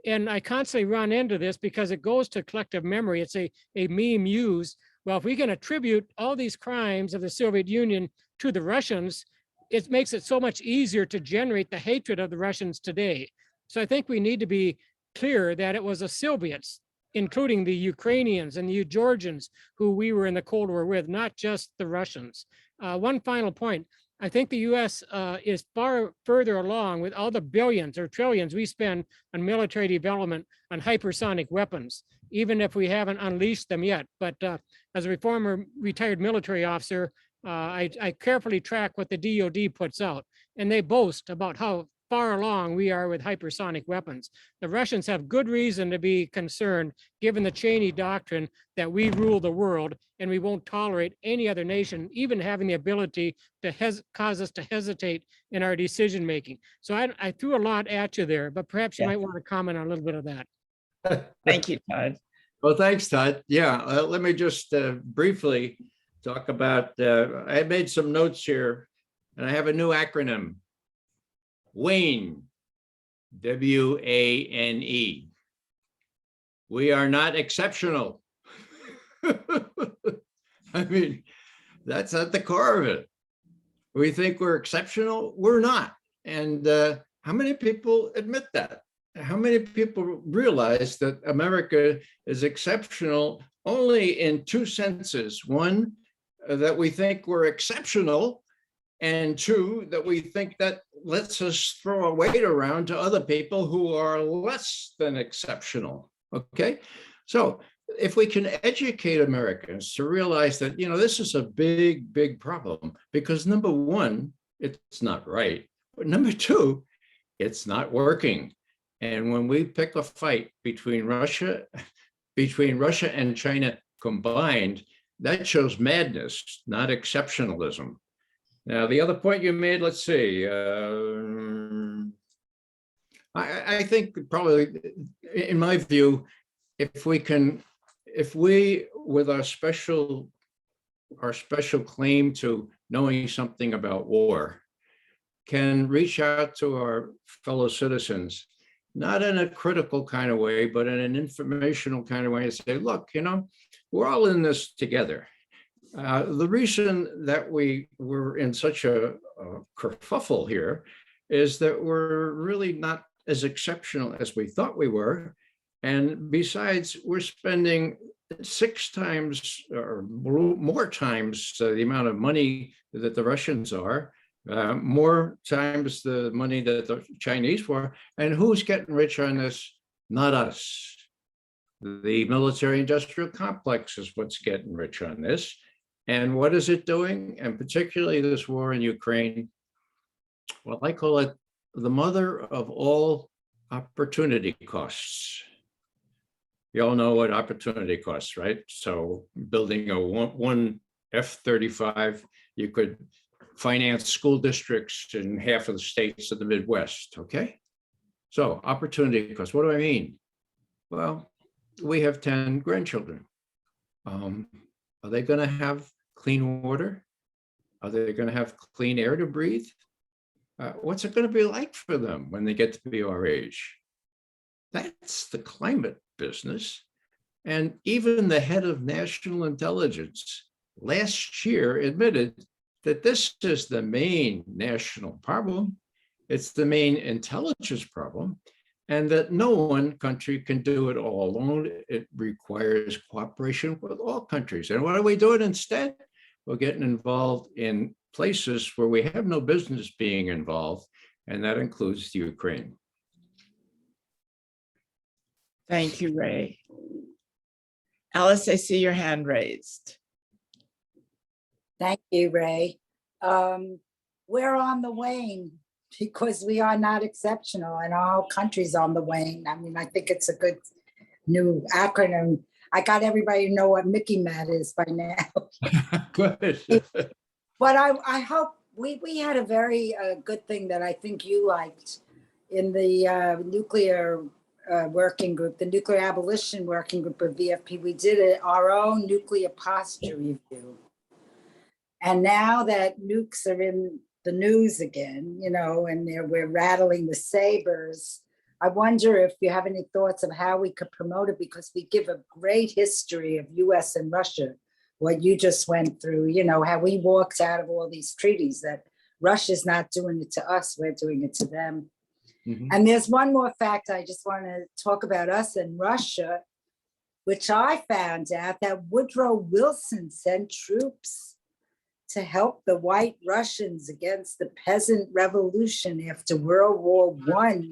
And I constantly run into this because it goes to collective memory. It's a meme used. Well, if we can attribute all these crimes of the Soviet Union to the Russians, it makes it so much easier to generate the hatred of the Russians today. So I think we need to be clear that it was the Soviets, including the Ukrainians and the Georgians, who we were in the Cold War with, not just the Russians. One final point. I think the US is far further along with all the billions or trillions we spend on military development on hypersonic weapons, even if we haven't unleashed them yet. But as a former retired military officer, I carefully track what the DoD puts out, and they boast about how far along we are with hypersonic weapons. The Russians have good reason to be concerned, given the Cheney doctrine that we rule the world and we won't tolerate any other nation, even having the ability to cause us to hesitate in our decision making. So I threw a lot at you there, but perhaps you might want to comment on a little bit of that. Thank you, Todd. Well, thanks, Todd. Yeah, let me just briefly talk about, I made some notes here, and I have a new acronym. WANE, W-A-N-E. We are not exceptional. I mean, that's at the core of it. We think we're exceptional. We're not. And how many people admit that? How many people realize that America is exceptional only in two senses? One, that we think we're exceptional, and two, that we think that lets us throw a weight around to other people who are less than exceptional, okay? So if we can educate Americans to realize that, you know, this is a big, big problem, because number one, it's not right, but number two, it's not working. And when we pick a fight between Russia and China combined, that shows madness, not exceptionalism. Now, the other point you made, let's see. I think probably, in my view, if we, with our special claim to knowing something about war, can reach out to our fellow citizens, not in a critical kind of way, but in an informational kind of way, and say, look, you know, we're all in this together. The reason that we were in such a kerfuffle here is that we're really not as exceptional as we thought we were. And besides, we're spending 6 times or more times the amount of money that the Russians are, more times the money that the Chinese were. And who's getting rich on this? Not us. The military industrial complex is what's getting rich on this. And what is it doing? And particularly this war in Ukraine, well, I call it the mother of all opportunity costs. You all know what opportunity costs, right? So building a one F-35, you could finance school districts in half of the states of the Midwest, okay? So opportunity costs, what do I mean? Well, we have 10 grandchildren. Are they going to have clean water? Are they going to have clean air to breathe? What's it going to be like for them when they get to be our age? That's the climate business. And even the head of national intelligence last year admitted that this is the main national problem. It's the main intelligence problem, and that no one country can do it all alone. It requires cooperation with all countries. And what are we doing instead? We're getting involved in places where we have no business being involved, and that includes the Ukraine. Thank you, Ray. Alice, I see your hand raised. Thank you, Ray. We're on the wane because we are not exceptional and our whole country's on the wane. I mean, I think it's a good new acronym. I got everybody to know what Mickey Mat is by now. Good. But I hope we had a very good thing that I think you liked in the nuclear working group, the nuclear abolition working group of VFP. We did our own nuclear posture review. And now that nukes are in the news again, you know, and we're rattling the sabers, I wonder if you have any thoughts of how we could promote it, because we give a great history of US and Russia, what you just went through, you know, how we walked out of all these treaties, that Russia's not doing it to us, we're doing it to them. Mm-hmm. And there's one more fact I just want to talk about us and Russia, which I found out that Woodrow Wilson sent troops to help the white Russians against the peasant revolution after World War I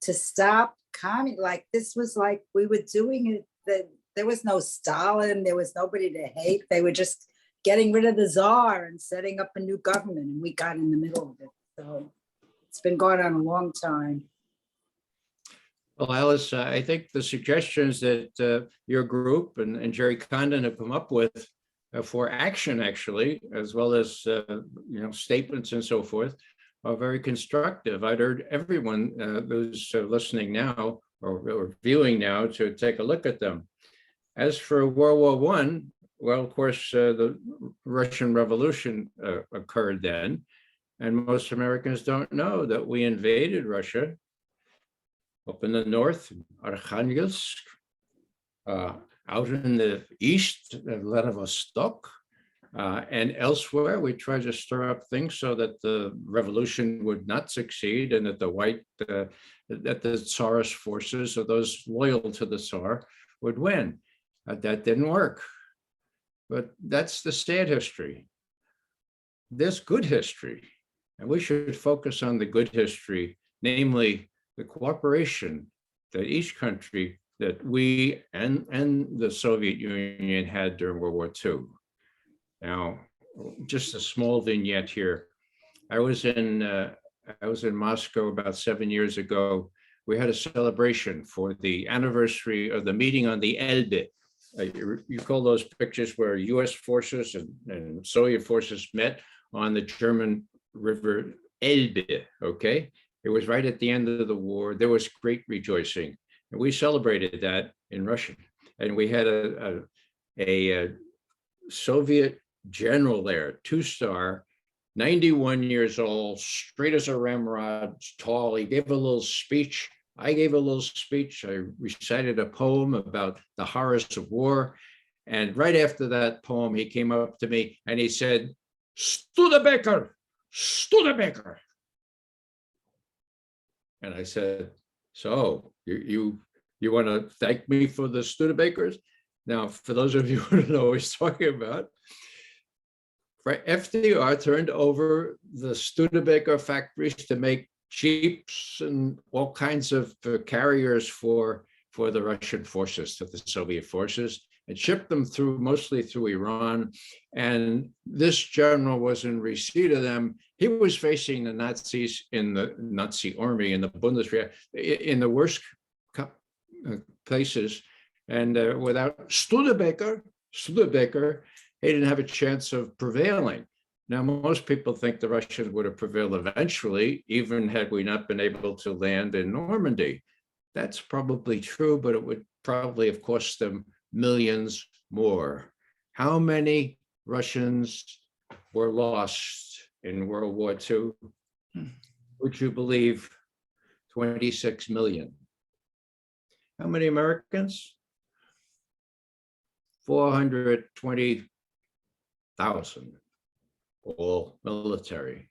to stop communism. Like this was like we were doing it, that there was no Stalin, there was nobody to hate. They were just getting rid of the Tsar and setting up a new government, and we got in the middle of it. So it's been going on a long time. Well, Alice, I think the suggestions that your group and Jerry Condon have come up with for action, actually, as well as statements and so forth, are very constructive. I'd urge everyone who's listening now or viewing now to take a look at them. As for World War I, well, of course, the Russian Revolution occurred then, and most Americans don't know that we invaded Russia up in the north, Arkhangelsk, out in the east, Vladivostok, and elsewhere. We tried to stir up things so that the revolution would not succeed, and that that the Tsarist forces, or those loyal to the Tsar, would win. That didn't work. But that's the sad history. There's good history, and we should focus on the good history, namely the cooperation that each country, that we and the Soviet Union had during World War II. Now, just a small vignette here. I was in Moscow about 7 years ago. We had a celebration for the anniversary of the meeting on the Elbe. You call those pictures where US forces and Soviet forces met on the German river Elbe, okay? It was right at the end of the war. There was great rejoicing. And we celebrated that in Russia. And we had a Soviet general there, 2-star, 91 years old, straight as a ramrod, tall. He gave a little speech. I gave a little speech. I recited a poem about the horrors of war. And right after that poem, he came up to me and he said, Studebaker, Studebaker. And I said, so you want to thank me for the Studebakers? Now, for those of you who don't know what he's talking about, FDR turned over the Studebaker factories to make jeeps and all kinds of carriers for the Russian forces, to the Soviet forces, and shipped them mostly through Iran. And this general was in receipt of them. He was facing the Nazis in the Nazi army, in the Bundeswehr, in the worst places. And without Studebaker, he didn't have a chance of prevailing. Now, most people think the Russians would have prevailed eventually, even had we not been able to land in Normandy. That's probably true, but it would probably have cost them millions more. How many Russians were lost in World War II? Would you believe 26 million? How many Americans? 420,000, all military,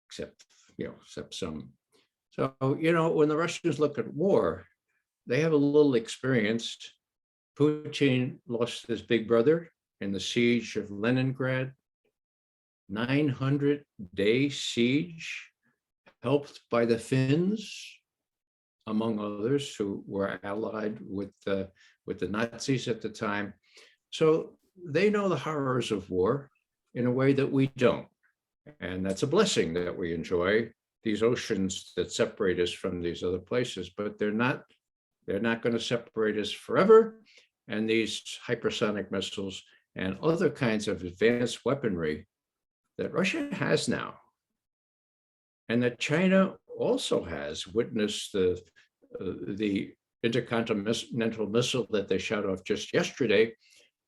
except except some. So, when the Russians look at war, they have a little experience. Putin lost his big brother in the siege of Leningrad, 900-day siege, helped by the Finns, among others, who were allied with the Nazis at the time. So they know the horrors of war in a way that we don't. And that's a blessing that we enjoy, these oceans that separate us from these other places, but they're not going to separate us forever. And these hypersonic missiles and other kinds of advanced weaponry that Russia has now, and that China also has, witnessed the intercontinental missile that they shot off just yesterday,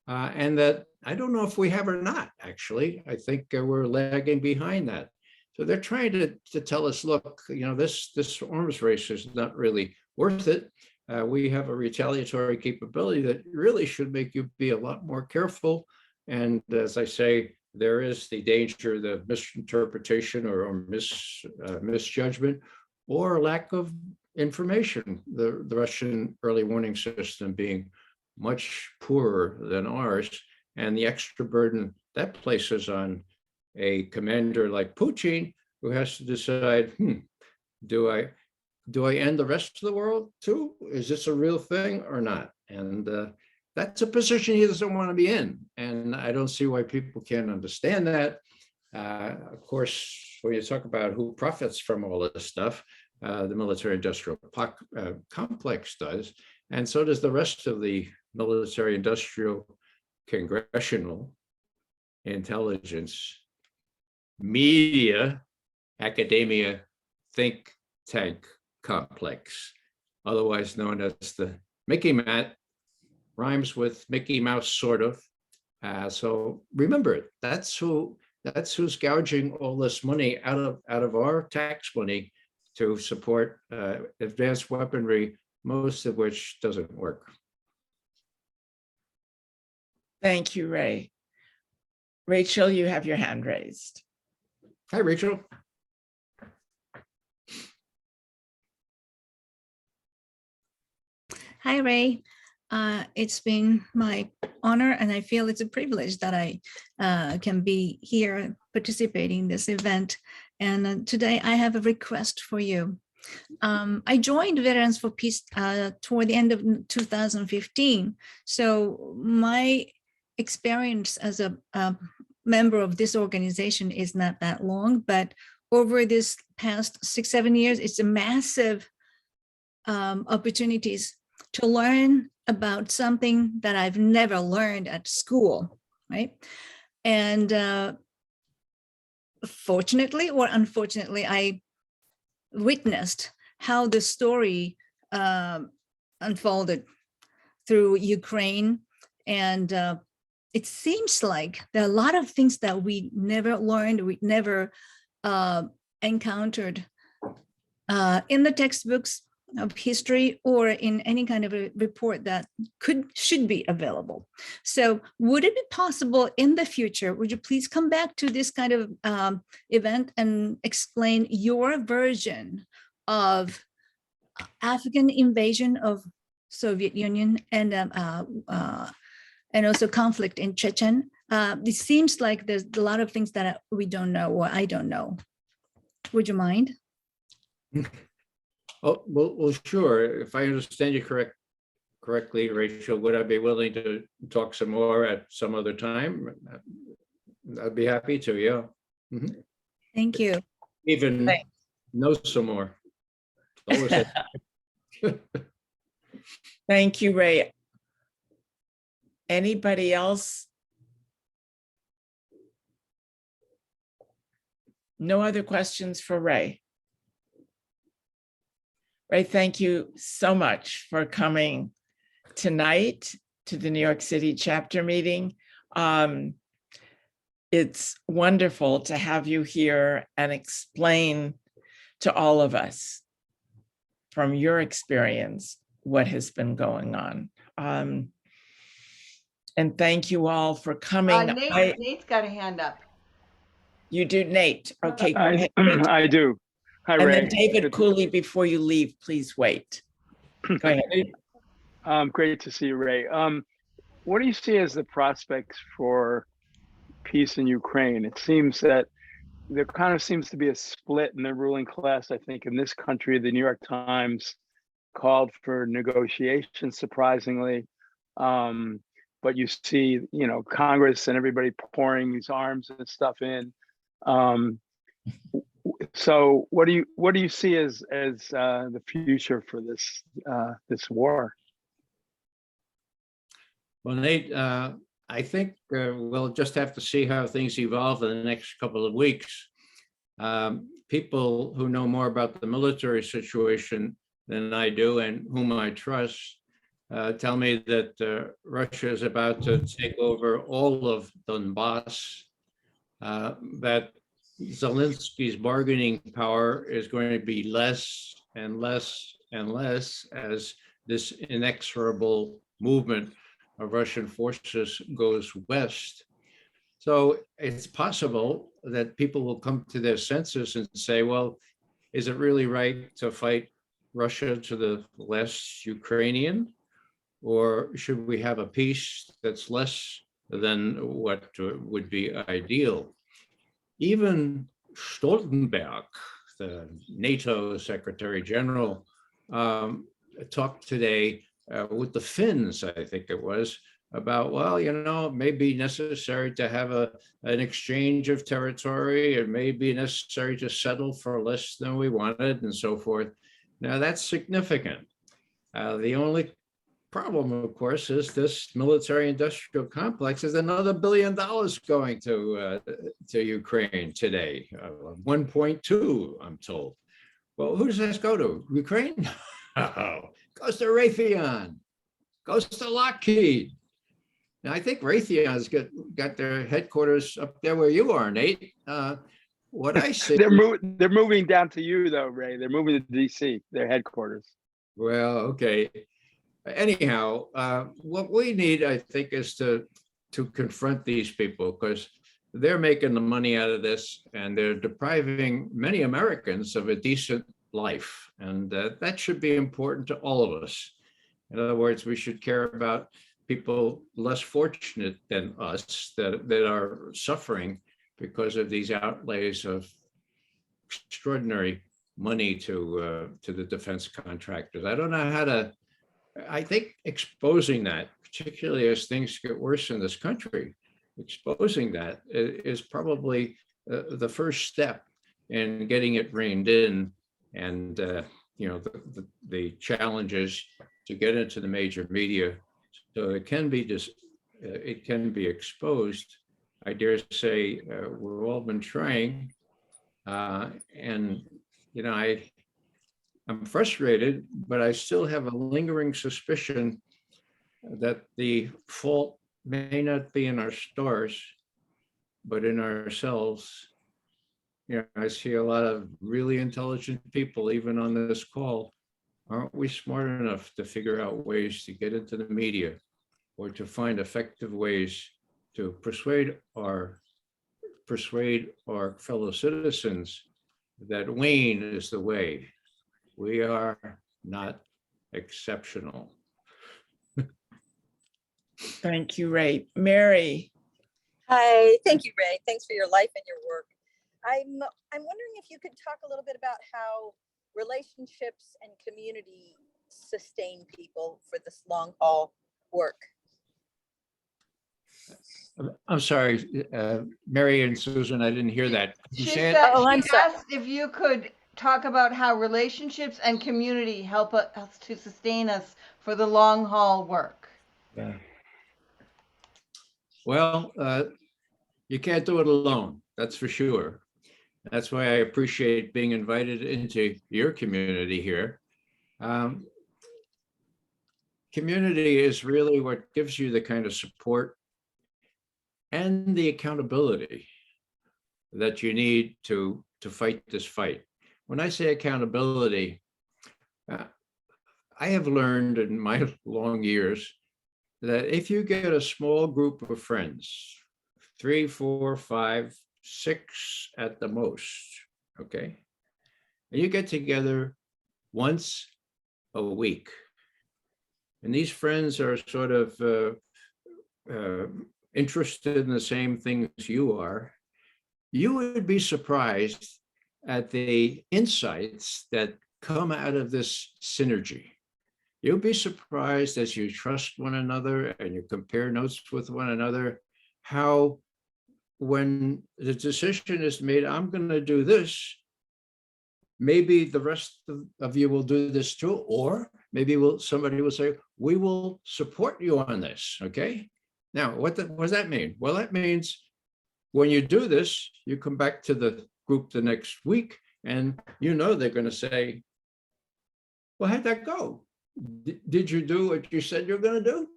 and that I don't know if we have or not, actually. I think we're lagging behind that. So they're trying to tell us, look, this arms race is not really worth it. We have a retaliatory capability that really should make you be a lot more careful. And as I say, there is the danger, the misinterpretation or misjudgment or lack of information. The Russian early warning system being much poorer than ours, and the extra burden that places on a commander like Putin, who has to decide, do I end the rest of the world too? Is this a real thing or not? And that's a position he doesn't want to be in. And I don't see why people can't understand that. Of course, when you talk about who profits from all this stuff, the military-industrial complex does, and so does the rest of the military-industrial, congressional, intelligence, media, academia, think tank complex, otherwise known as the Mickey Mouse, rhymes with Mickey Mouse, sort of. So remember it. That's who's gouging all this money out of our tax money to support advanced weaponry, most of which doesn't work. Thank you, Ray. Rachel, you have your hand raised. Hi, Rachel. Hi, Ray. It's been my honor, and I feel it's a privilege that I can be here participating in this event. And today I have a request for you. I joined Veterans for Peace toward the end of 2015. So my experience as a member of this organization is not that long, but over this past 6-7 years, it's a massive opportunities to learn about something that I've never learned at school, right? And fortunately or unfortunately, I witnessed how the story unfolded through Ukraine. And it seems like there are a lot of things that we never learned, we never encountered in the textbooks of history or in any kind of a report that should be available. So would it be possible in the future, would you please come back to this kind of event and explain your version of African invasion of Soviet Union and also conflict in Chechen? It seems like there's a lot of things that we don't know or I don't know. Would you mind? Oh, well, sure. If I understand you correctly, Rachel, would I be willing to talk some more at some other time? I'd be happy to, yeah. Mm-hmm. Thank you. Even know some more. Always. Thank you, Ray. Anybody else? No other questions for Ray? Ray, thank you so much for coming tonight to the New York City chapter meeting. It's wonderful to have you here and explain to all of us from your experience what has been going on. And thank you all for coming. Nate's got a hand up. You do, Nate. Okay, go ahead. I do. Hi, And Ray. then David Good- Cooley, before you leave, please wait. Go ahead. Great to see you, Ray. What do you see as the prospects for peace in Ukraine? It seems that there kind of seems to be a split in the ruling class, I think, in this country. The New York Times called for negotiations, surprisingly. But you see, Congress and everybody pouring these arms and stuff in. So what do you see as the future for this war? Well, Nate, I think we'll just have to see how things evolve in the next couple of weeks. People who know more about the military situation than I do and whom I trust tell me that Russia is about to take over all of Donbass, that Zelensky's bargaining power is going to be less and less and less as this inexorable movement of Russian forces goes west. So it's possible that people will come to their senses and say, well, is it really right to fight Russia to the last Ukrainian? Or should we have a peace that's less than what would be ideal? Even Stoltenberg, the NATO Secretary General, talked today with the Finns, I think it was, about, well, it may be necessary to have an exchange of territory. It may be necessary to settle for less than we wanted and so forth. Now, that's significant. The only problem, of course, is this military-industrial complex is another $1 billion going to Ukraine today, 1.2, I'm told. Well, who does this go to? Ukraine? Oh, goes to Raytheon, goes to Lockheed. Now, I think Raytheon's got their headquarters up there where you are, Nate. What I see, They're moving down to you, though, Ray. They're moving to DC, their headquarters. Well, okay. Anyhow, what we need, I think, is to confront these people, because they're making the money out of this and they're depriving many Americans of a decent life. And that should be important to all of us. In other words, we should care about people less fortunate than us that are suffering because of these outlays of extraordinary money to the defense contractors. I don't know how to, I think exposing that, particularly as things get worse in this country, exposing that is probably the first step in getting it reined in. And the challenges to get into the major media, so it can be exposed. I dare say we've all been trying, and I'm frustrated, but I still have a lingering suspicion that the fault may not be in our stars, but in ourselves. I see a lot of really intelligent people, even on this call. Aren't we smart enough to figure out ways to get into the media or to find effective ways to persuade our fellow citizens that Wayne is the way? We are not exceptional. Thank you, Ray. Mary. Hi, thank you, Ray. Thanks for your life and your work. I'm wondering if you could talk a little bit about how relationships and community sustain people for this long haul work. I'm sorry, Mary and Susan, I didn't hear that. She Say said, it? she asked if you could talk about how relationships and community help us to sustain us for the long haul work. Yeah. Well, you can't do it alone, that's for sure. That's why I appreciate being invited into your community here. Community is really what gives you the kind of support and the accountability that you need to fight this fight. When I say accountability, I have learned in my long years that if you get a small group of friends, 3, 4, 5, 6 at the most, okay? and you get together once a week. And these friends are sort of interested in the same things you are. You would be surprised at the insights that come out of this synergy. You'll be surprised as you trust one another and you compare notes with one another, how when the decision is made, I'm going to do this, maybe the rest of you will do this too, or maybe somebody will say, we will support you on this, okay? Now, what does that mean? Well, that means when you do this, you come back to the group the next week, and you know they're going to say, well, how'd that go? Did you do what you said you're going to do?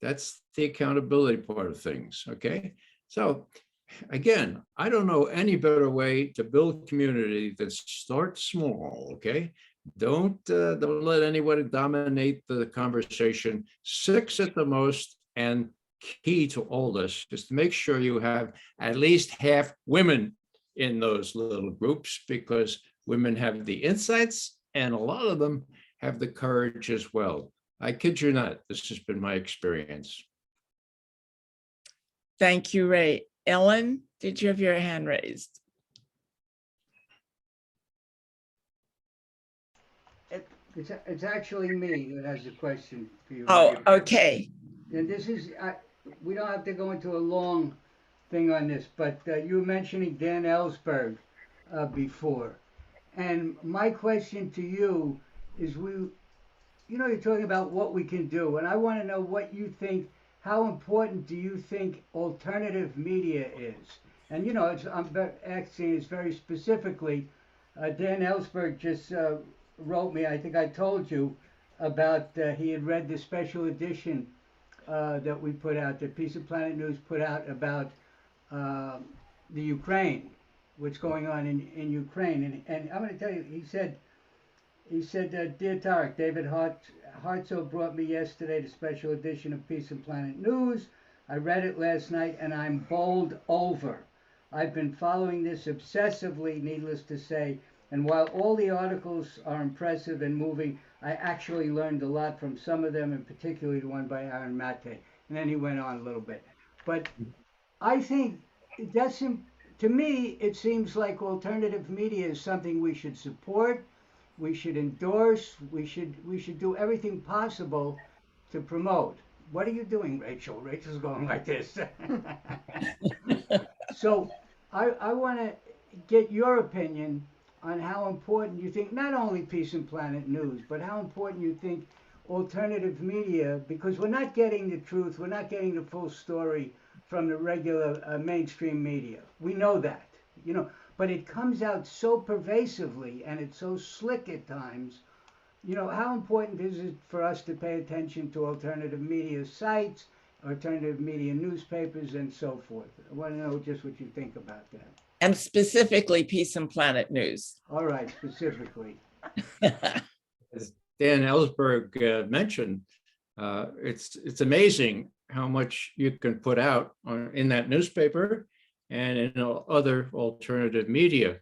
That's the accountability part of things, okay? So again, I don't know any better way to build community than start small, okay? Don't let anybody dominate the conversation. 6 at the most, and key to all this is to make sure you have at least half women in those little groups, because women have the insights and a lot of them have the courage as well. I kid you not, this has been my experience. Thank you, Ray. Ellen, did you have your hand raised? It's actually me that has a question for you. Oh, okay. And this is, we don't have to go into a long thing on this, but you were mentioning Dan Ellsberg before. And my question to you is, you're talking about what we can do, and I want to know what you think, how important do you think alternative media is? And I'm asking this very specifically. Dan Ellsberg just wrote me, I think I told you, about he had read the special edition that we put out, that Piece of Planet News put out about the Ukraine, what's going on in Ukraine. And I'm going to tell you, he said, Dear Tarek, David Hartzell brought me yesterday the special edition of Piece of Planet News. I read it last night and I'm bowled over. I've been following this obsessively, needless to say, and while all the articles are impressive and moving, I actually learned a lot from some of them, and particularly the one by Aaron Mate. And then he went on a little bit. But I think to me, it seems like alternative media is something we should support, we should endorse, we should do everything possible to promote. What are you doing, Rachel? Rachel's going like this. So I want to get your opinion on how important you think, not only Peace and Planet News, but how important you think alternative media, because we're not getting the truth, we're not getting the full story from the regular mainstream media. We know that, but it comes out so pervasively and it's so slick at times. How important is it for us to pay attention to alternative media sites, alternative media newspapers, and so forth? I want to know just what you think about that. And specifically Peace and Planet News. All right, specifically. As Dan Ellsberg mentioned, it's amazing how much you can put out in that newspaper and in other alternative media.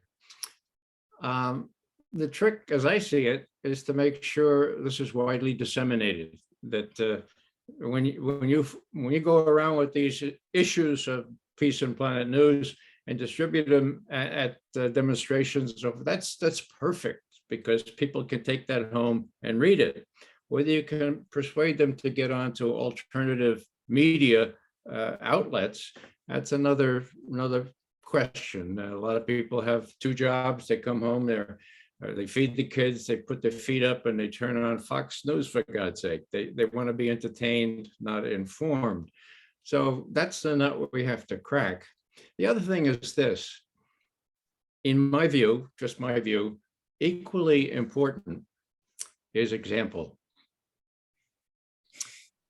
The trick, as I see it, is to make sure this is widely disseminated. That when you go around with these issues of Peace and Planet News and distribute them at demonstrations, that's perfect, because people can take that home and read it. Whether you can persuade them to get onto alternative media outlets, that's another question. A lot of people have 2 jobs. They come home, they feed the kids, they put their feet up, and they turn on Fox News, for God's sake. They want to be entertained, not informed. So that's the nut we have to crack. The other thing is this, in my view, just my view, equally important is example.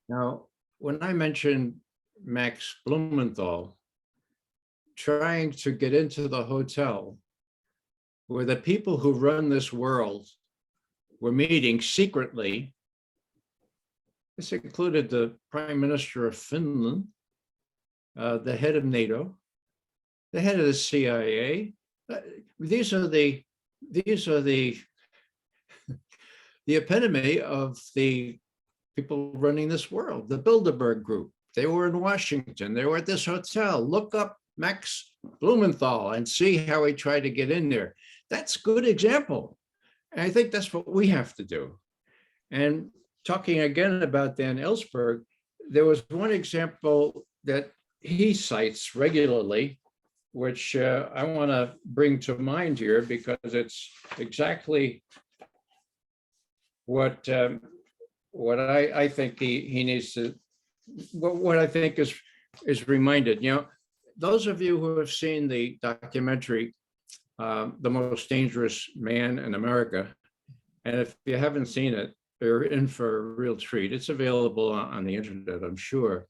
Now, when I mentioned Max Blumenthal trying to get into the hotel where the people who run this world were meeting secretly, this included the Prime Minister of Finland, the head of NATO, the head of the CIA. These are the these are the epitome of the people running this world, the Bilderberg Group. They were in Washington. They were at this hotel. Look up Max Blumenthal and see how he tried to get in there. That's a good example. And I think that's what we have to do. And talking again about Dan Ellsberg, there was one example that he cites regularly, which I want to bring to mind here because it's exactly what I think he needs to, what I think is reminded. You know, those of you who have seen the documentary, The Most Dangerous Man in America, and if you haven't seen it, you're in for a real treat. It's available on the internet, I'm sure.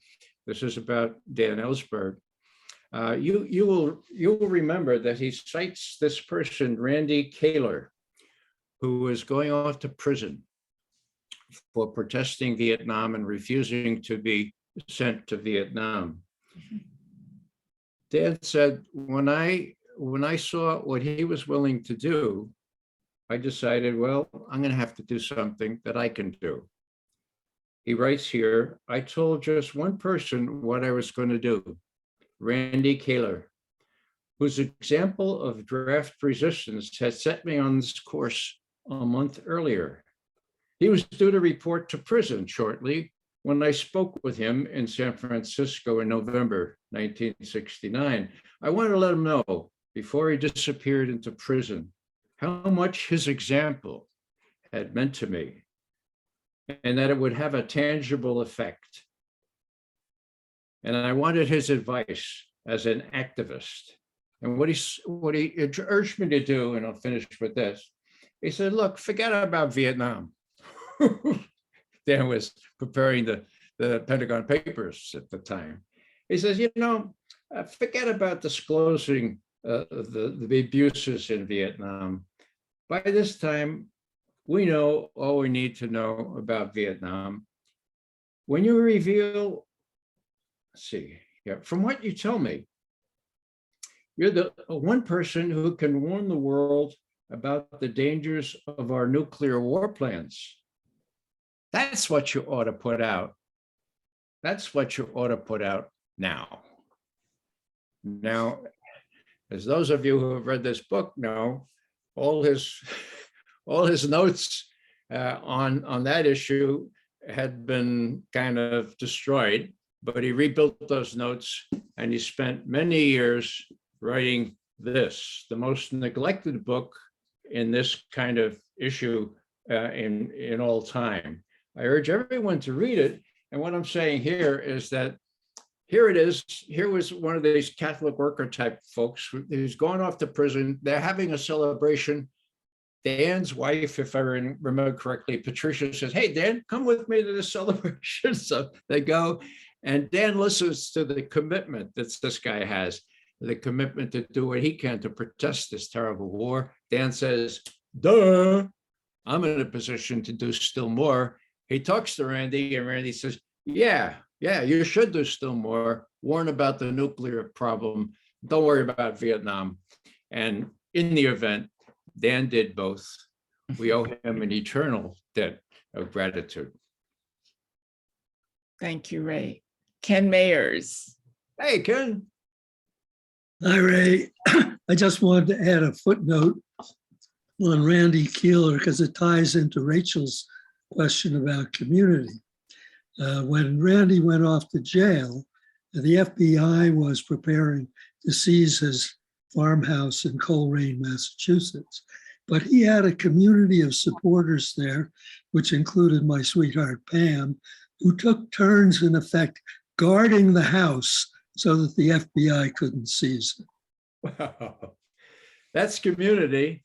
This is about Dan Ellsberg. You will remember that he cites this person, Randy Kaler, who was going off to prison for protesting Vietnam and refusing to be sent to Vietnam. Dan said, when I saw what he was willing to do, I decided, well, I'm going to have to do something that I can do. He writes here, I told just one person what I was going to do, Randy Kaler, whose example of draft resistance had set me on this course a month earlier. He was due to report to prison shortly when I spoke with him in San Francisco in November 1969. I wanted to let him know before he disappeared into prison how much his example had meant to me and that it would have a tangible effect. And I wanted his advice as an activist. And what he urged me to do, and I'll finish with this, he said, look, forget about Vietnam. Dan was preparing the Pentagon Papers at the time. He says, you know, forget about disclosing the abuses in Vietnam. By this time, we know all we need to know about Vietnam. When you reveal, let's see, yeah, from what you tell me, you're the one person who can warn the world about the dangers of our nuclear war plans. That's what you ought to put out. That's what you ought to put out now. Now, as those of you who have read this book know, all his notes on that issue had been kind of destroyed, but he rebuilt those notes and he spent many years writing this, the most neglected book in this kind of issue in all time. I urge everyone to read it. And what I'm saying here is that here it is. Here was one of these Catholic worker type folks who's going off to prison. They're having a celebration. Dan's wife, if I remember correctly, Patricia says, hey, Dan, come with me to the celebration. So they go, and Dan listens to the commitment that this guy has, the commitment to do what he can to protest this terrible war. Dan says, duh, I'm in a position to do still more. He talks to Randy, and Randy says, yeah, you should do still more. Warn about the nuclear problem. Don't worry about Vietnam. And in the event, Dan did both. We owe him an eternal debt of gratitude. Thank you, Ray. Ken Mayers. Hey, Ken. Hi, Ray. I just wanted to add a footnote on Randy Keeler because it ties into Rachel's question about community. When Randy went off to jail, the FBI was preparing to seize his farmhouse in Coleraine, Massachusetts. But he had a community of supporters there, which included my sweetheart, Pam, who took turns, in effect, guarding the house so that the FBI couldn't seize it. Wow. That's community.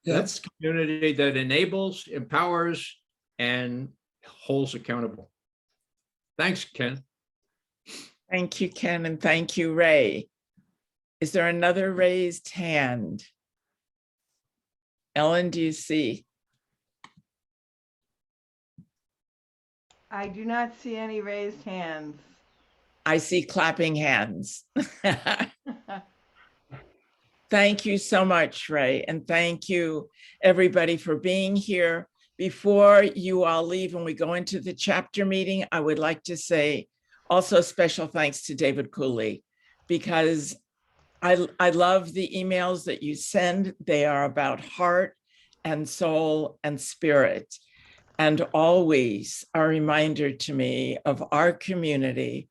Yep. That's community that enables, empowers, and holds accountable. Thanks, Ken. Thank you, Ken, and thank you, Ray. Is there another raised hand? Ellen, do you see? I do not see any raised hands. I see clapping hands. Thank you so much, Ray. And thank you, everybody, for being here. Before you all leave and we go into the chapter meeting, I would like to say also special thanks to David Cooley, because I love the emails that you send. They are about heart and soul and spirit, and always a reminder to me of our community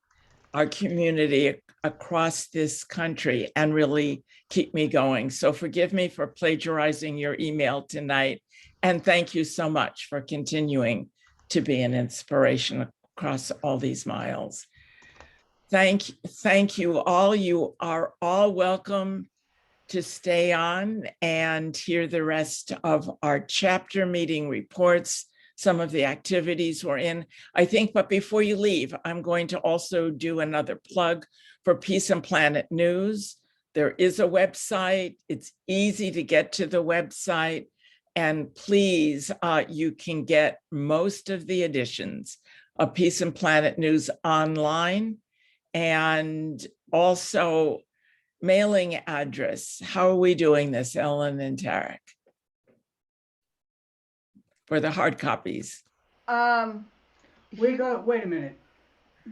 across this country, and really keep me going. So forgive me for plagiarizing your email tonight. And thank you so much for continuing to be an inspiration across all these miles. Thank you all. You are all welcome to stay on and hear the rest of our chapter meeting reports, some of the activities we're in, I think. But before you leave, I'm going to also do another plug for Peace and Planet News. There is a website. It's easy to get to the website. And please, you can get most of the editions of Peace and Planet News online. And also mailing address. How are we doing this, Ellen and Tarek? For the hard copies. Wait a minute.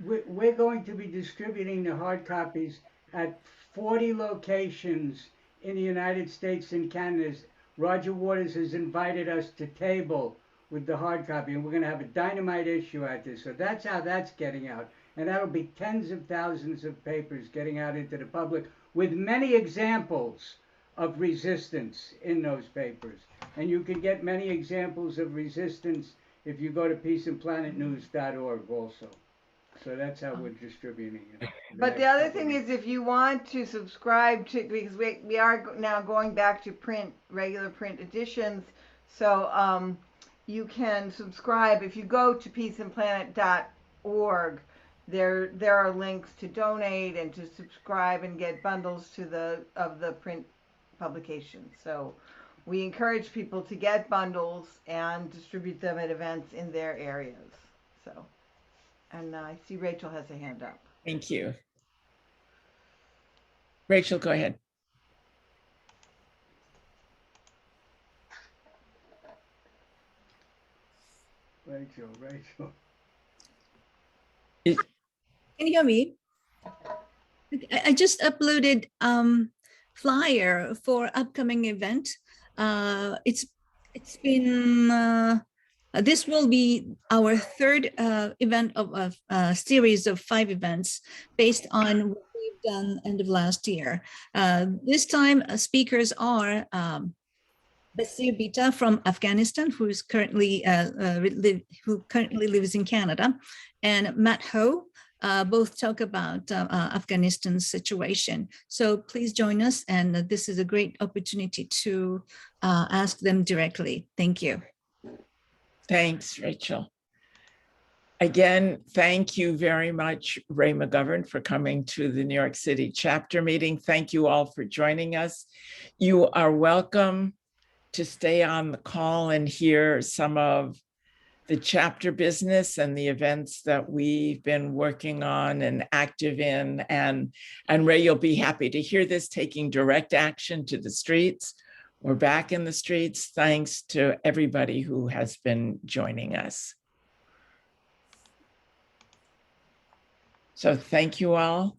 We're going to be distributing the hard copies at 40 locations in the United States and Canada. Roger Waters has invited us to table with the hard copy, and we're going to have a dynamite issue at this. So that's how that's getting out. And that'll be tens of thousands of papers getting out into the public, with many examples of resistance in those papers. And you can get many examples of resistance if you go to peaceandplanetnews.org also. So that's how we're distributing it. But the other thing is, if you want to subscribe to, because we are now going back to print, regular print editions, so you can subscribe. If you go to peaceandplanet.org, there are links to donate and to subscribe and get bundles of the print publication. So we encourage people to get bundles and distribute them at events in their areas. So, and I see Rachel has a hand up. Thank you. Rachel, go ahead. Rachel. Can you hear me? I just uploaded flyer for upcoming event. It's been this will be our third event of a series of 5 events based on what we've done end of last year. This time speakers are Basir Bita from Afghanistan, who currently lives in Canada, and Matt Ho. Both talk about Afghanistan's situation. So please join us, and this is a great opportunity to ask them directly. Thank you. Thanks, Rachel. Again, thank you very much, Ray McGovern, for coming to the New York City chapter meeting. Thank you all for joining us. You are welcome to stay on the call and hear some of the chapter business and the events that we've been working on and active in. And Ray, you'll be happy to hear this, taking direct action to the streets. We're back in the streets, thanks to everybody who has been joining us. So thank you all.